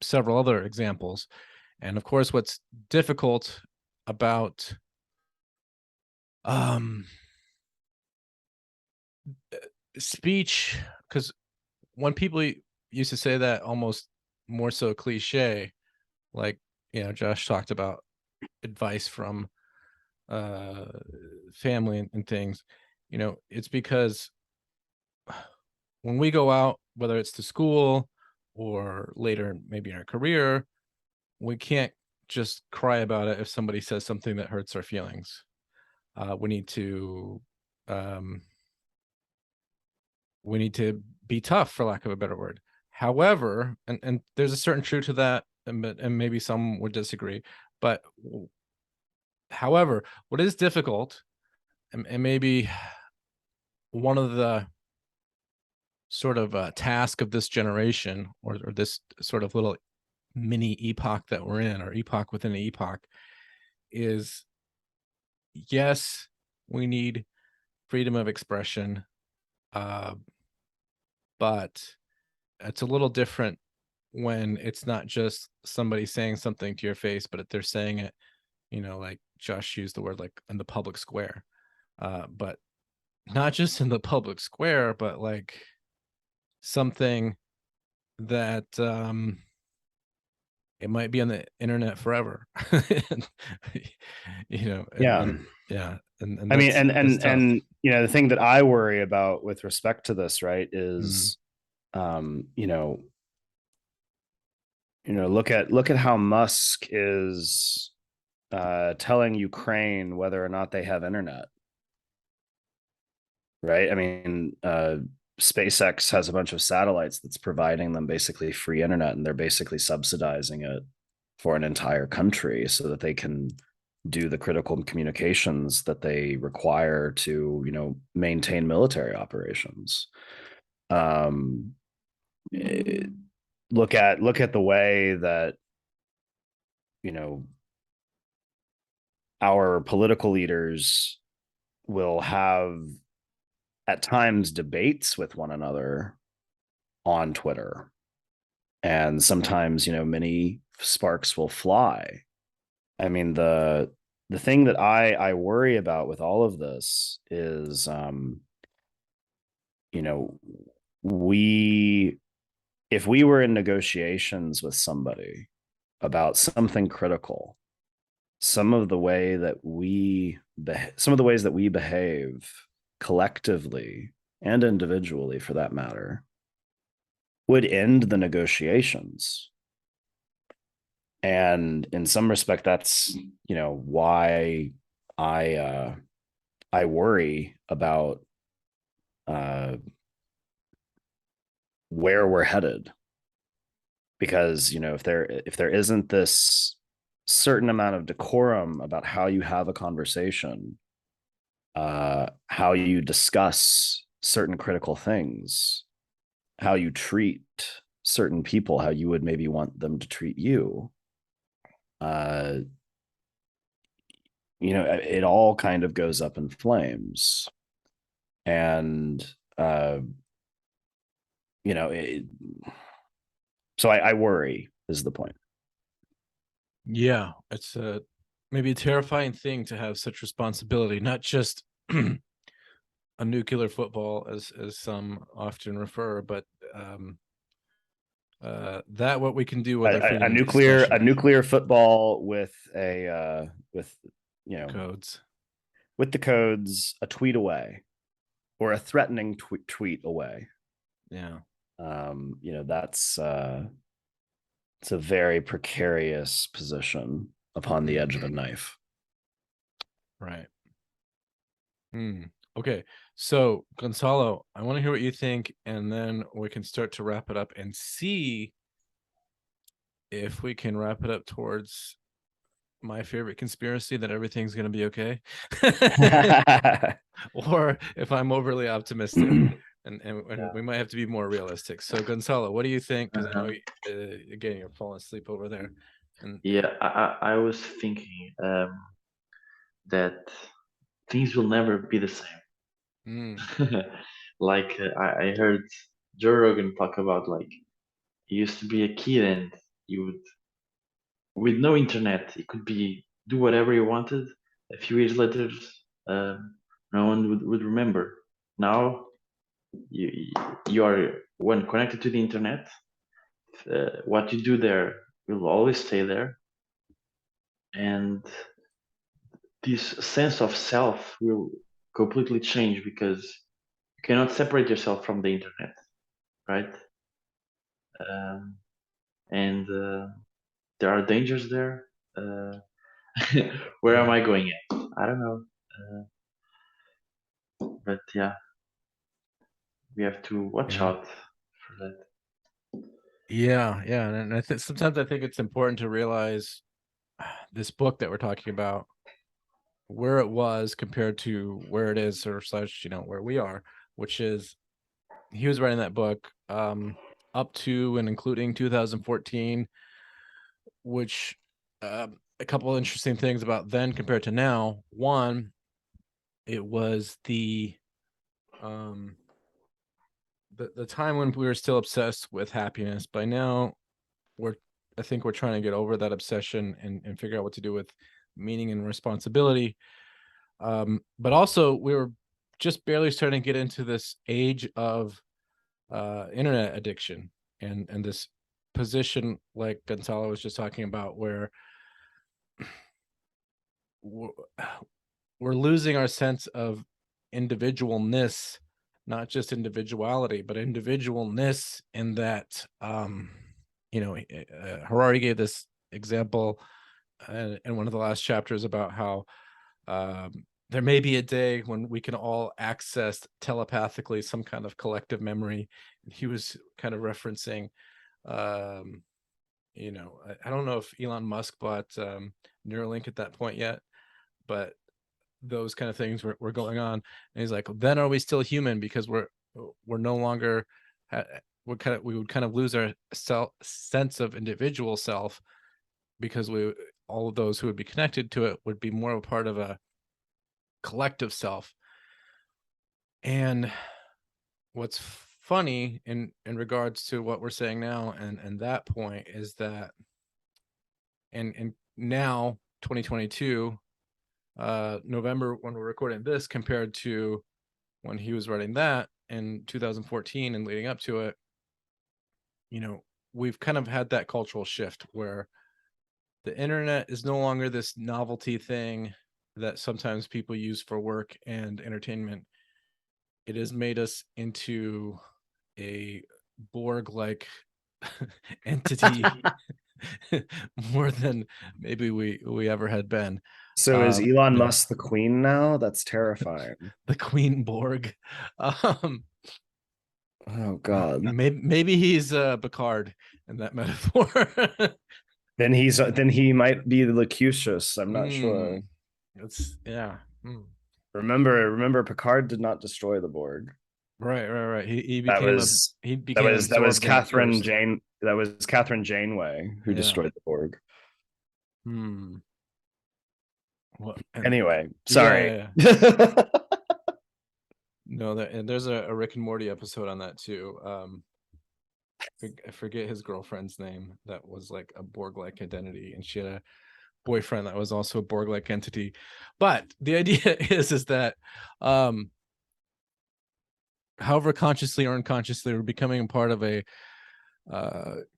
several other examples. And of course, what's difficult about um, speech, because when people used to say that almost more so cliche, like, you know, Josh talked about advice from uh family and things, you know, it's because when we go out, whether it's to school or later maybe in our career, we can't just cry about it if somebody says something that hurts our feelings. We need to um we need to be tough, for lack of a better word. However, and there's a certain truth to that, and maybe some would disagree, but however, what is difficult, and maybe one of the sort of task of this generation, or this sort of little mini epoch that we're in, or epoch within an epoch, is yes, we need freedom of expression, uh, but it's a little different when it's not just somebody saying something to your face, but if they're saying it, you know, like Josh used the word, like in the public square, but not just in the public square, but like something that it might be on the internet forever. You know, Yeah. yeah. And I mean, that's tough. and you know, the thing that I worry about with respect to this, right, Mm. is look at how Musk is telling Ukraine whether or not they have internet, right? I mean, SpaceX has a bunch of satellites that's providing them basically free internet, and they're basically subsidizing it for an entire country so that they can do the critical communications that they require to, maintain military operations. Um, look at the way that, you know, our political leaders will have at times debates with one another on Twitter. And sometimes, many sparks will fly. I mean, the thing that I worry about with all of this is, we if we were in negotiations with somebody about something critical, some of the ways that we behave collectively and individually, for that matter, would end the negotiations. And in some respect, that's why I worry about where we're headed, because if there isn't this certain amount of decorum about how you have a conversation, how you discuss certain critical things, how you treat certain people, how you would maybe want them to treat you, it all kind of goes up in flames. And so I worry, is the point. Yeah, it's maybe a terrifying thing to have such responsibility, not just a nuclear football, as some often refer, but that what we can do with our freedom of discussion. A nuclear football with codes, with the codes a tweet away, or a threatening tweet away. Yeah. That's it's a very precarious position upon the edge of a knife. Right. Okay. So, Gonzalo, I want to hear what you think, and then we can start to wrap it up and see if we can wrap it up towards my favorite conspiracy, that everything's going to be okay. Or if I'm overly optimistic, and yeah, we might have to be more realistic. So, Gonzalo, what do you think? Because I know, again, you're falling asleep over there. And yeah, I was thinking that things will never be the same. Like I heard Joe Rogan talk about, like, he used to be a kid and you would, with no internet, he could do whatever he wanted. A few years later, no one would remember. Now you are, when connected to the internet, what you do there will always stay there, and this sense of self will completely change because you cannot separate yourself from the internet, right? And there are dangers there. Where am I going at? I don't know. But yeah, we have to watch out for that. Yeah, and I think sometimes it's important to realize this book that we're talking about, where it was compared to where it is, or such, where we are, which is, he was writing that book up to and including 2014, which a couple of interesting things about then compared to now. One, it was the time when we were still obsessed with happiness. By now, I think we're trying to get over that obsession and figure out what to do with meaning and responsibility. But also, we were just barely starting to get into this age of internet addiction and this position like Gonzalo was just talking about, where we're losing our sense of individualness, not just individuality, but individualness, in that Harari gave this example in one of the last chapters about how there may be a day when we can all access telepathically some kind of collective memory. He was kind of referencing I don't know if Elon Musk bought Neuralink at that point yet, but those kind of things were going on. And he's like, then are we still human? Because we're no longer we would kind of lose our sense of individual self, because all of those who would be connected to it would be more of a part of a collective self. And what's funny in regards to what we're saying now and that point is that and now 2022 November, when we're recording this, compared to when he was writing that in 2014 and leading up to it, we've kind of had that cultural shift where the internet is no longer this novelty thing that sometimes people use for work and entertainment. It has made us into a Borg-like entity more than maybe we ever had been. So is Elon Musk the queen now? That's terrifying. The Queen Borg. Oh God. Maybe he's Picard in that metaphor. Then he might be the Locutus. I'm not sure. It's Remember, Picard did not destroy the Borg. Right. He became that was Catherine Jane. That was Catherine Janeway who destroyed the Borg. Well, anyway, sorry. Yeah. No, there's a Rick and Morty episode on that too. I forget his girlfriend's name. That was like a Borg-like identity, and she had a boyfriend that was also a Borg-like entity. But the idea is that however consciously or unconsciously, we're becoming a part of a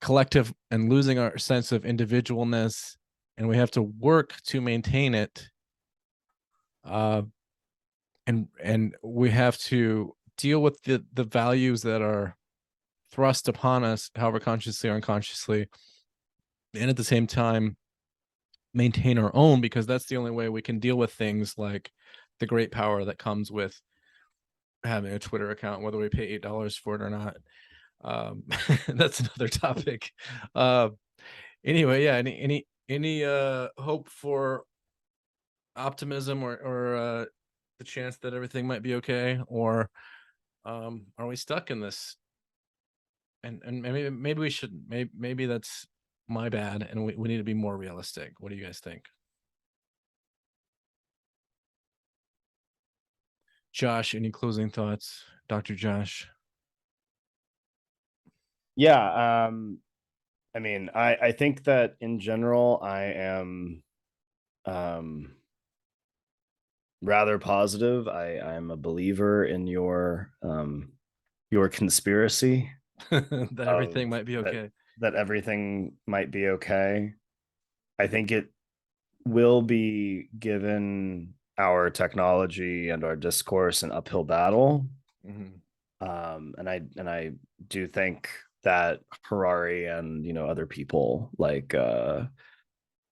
collective and losing our sense of individualness, and we have to work to maintain it. And we have to deal with the values that are thrust upon us, however consciously or unconsciously, and at the same time maintain our own, because that's the only way we can deal with things like the great power that comes with having a Twitter account, whether we pay $8 for it or not. That's another topic. Anyway, yeah. Any hope for optimism or the chance that everything might be okay, or are we stuck in this? And maybe we should, maybe that's my bad, and we need to be more realistic. What do you guys think? Josh, any closing thoughts? Dr. Josh? Yeah, I mean, I think that in general I am rather positive. I'm a believer in your conspiracy that everything might be okay. That everything might be okay. I think it will be, given our technology and our discourse, an uphill battle. And I do think that Harari and other people like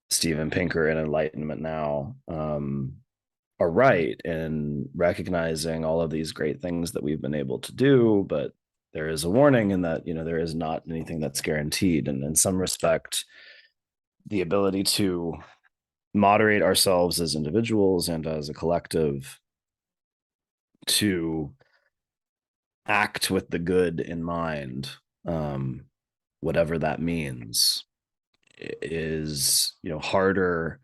Steven Pinker in Enlightenment Now are right in recognizing all of these great things that we've been able to do, but there is a warning in that there is not anything that's guaranteed, and in some respect the ability to moderate ourselves as individuals and as a collective to act with the good in mind, whatever that means, is harder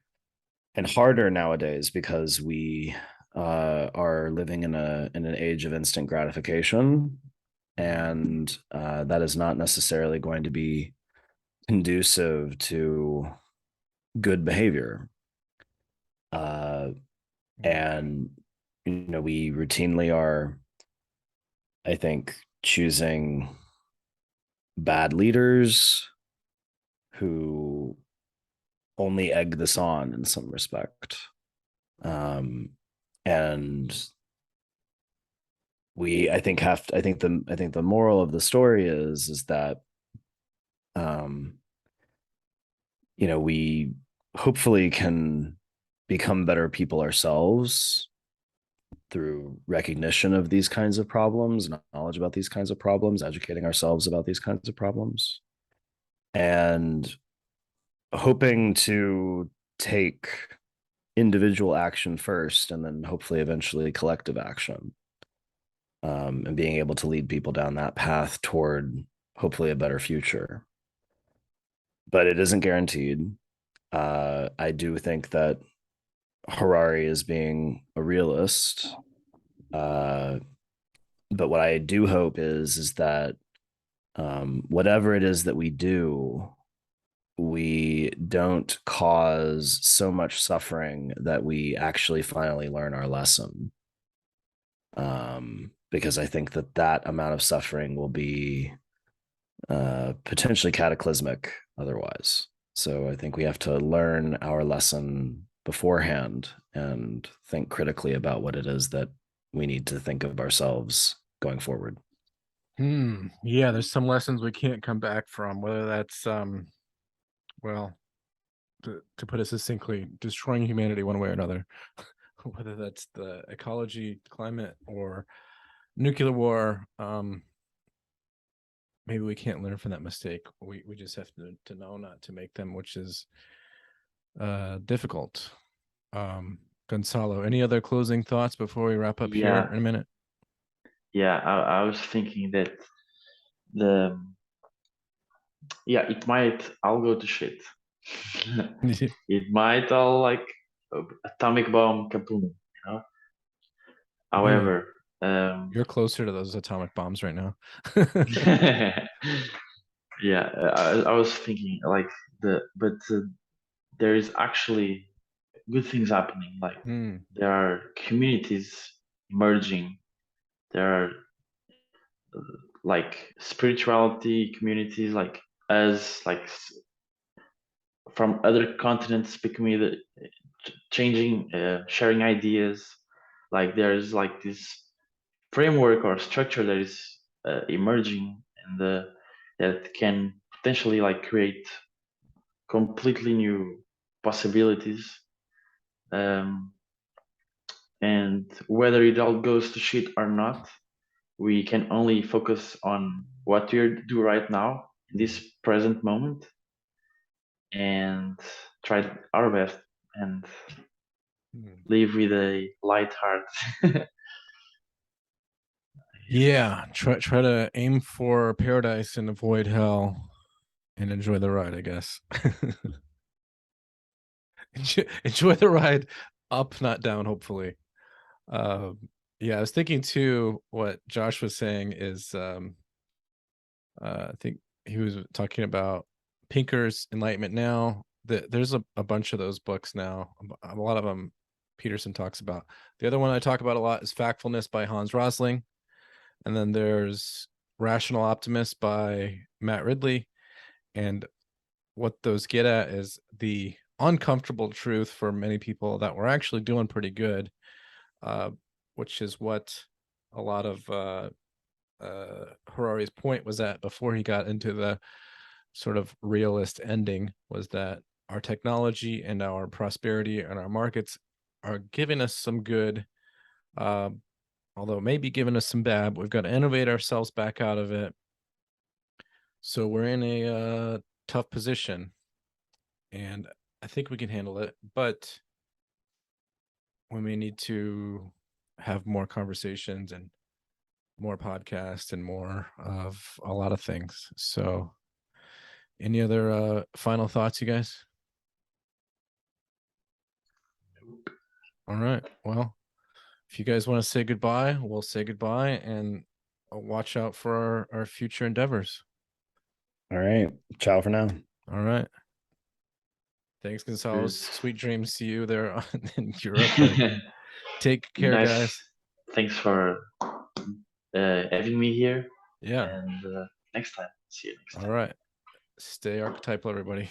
and harder nowadays, because we are living in an age of instant gratification, and that is not necessarily going to be conducive to good behavior. And we routinely are, I think, choosing bad leaders, who only egg this on in some respect. And I think the moral of the story is that we hopefully can become better people ourselves through recognition of these kinds of problems, knowledge about these kinds of problems, educating ourselves about these kinds of problems, and hoping to take individual action first and then hopefully eventually collective action, and being able to lead people down that path toward hopefully a better future. But it isn't guaranteed. I do think that Harari is being a realist. But what I do hope is that whatever it is that we do, we don't cause so much suffering that we actually finally learn our lesson. Because I think that amount of suffering will be potentially cataclysmic otherwise. So I think we have to learn our lesson beforehand and think critically about what it is that we need to think of ourselves going forward. Yeah, there's some lessons we can't come back from, whether that's well, to put it succinctly, destroying humanity one way or another, whether that's the ecology, climate, or nuclear war. Maybe we can't learn from that mistake. We just have to know not to make them, which is difficult. Gonzalo, any other closing thoughts before we wrap up here in a minute? Yeah, I was thinking that it might all go to shit. It might all like atomic bomb kaboom, However, you're closer to those atomic bombs right now. Yeah, I was thinking like there is actually good things happening. Like there are communities emerging. There are like spirituality communities, like us, like from other continents becoming the changing, sharing ideas. Like there's like this framework or structure that is emerging and that can potentially like create completely new possibilities. And whether it all goes to shit or not, we can only focus on what we do right now in this present moment and try our best and live with a light heart. Yeah, try to aim for paradise and avoid hell and enjoy the ride, I guess. Enjoy the ride up, not down, hopefully. Yeah, I was thinking too, what Josh was saying is I think he was talking about Pinker's Enlightenment Now. There's a bunch of those books now. A lot of them Peterson talks about. The other one I talk about a lot is Factfulness by Hans Rosling. And then there's Rational Optimist by Matt Ridley. And what those get at is the uncomfortable truth for many people that we're actually doing pretty good, which is what a lot of Harari's point was at before he got into the sort of realist ending, was that our technology and our prosperity and our markets are giving us some good, although maybe giving us some bad. We've got to innovate ourselves back out of it. So we're in a tough position, and I think we can handle it, but we may need to have more conversations and more podcasts and more of a lot of things. So any other final thoughts, you guys? All right. Well, if you guys want to say goodbye, we'll say goodbye, and watch out for our future endeavors. All right. Ciao for now. All right. Thanks, Gonzalo. Sweet dreams to you there in Europe. Take care, guys. Thanks for having me here. Yeah. And next time. See you next time. All right. Stay archetypal, everybody.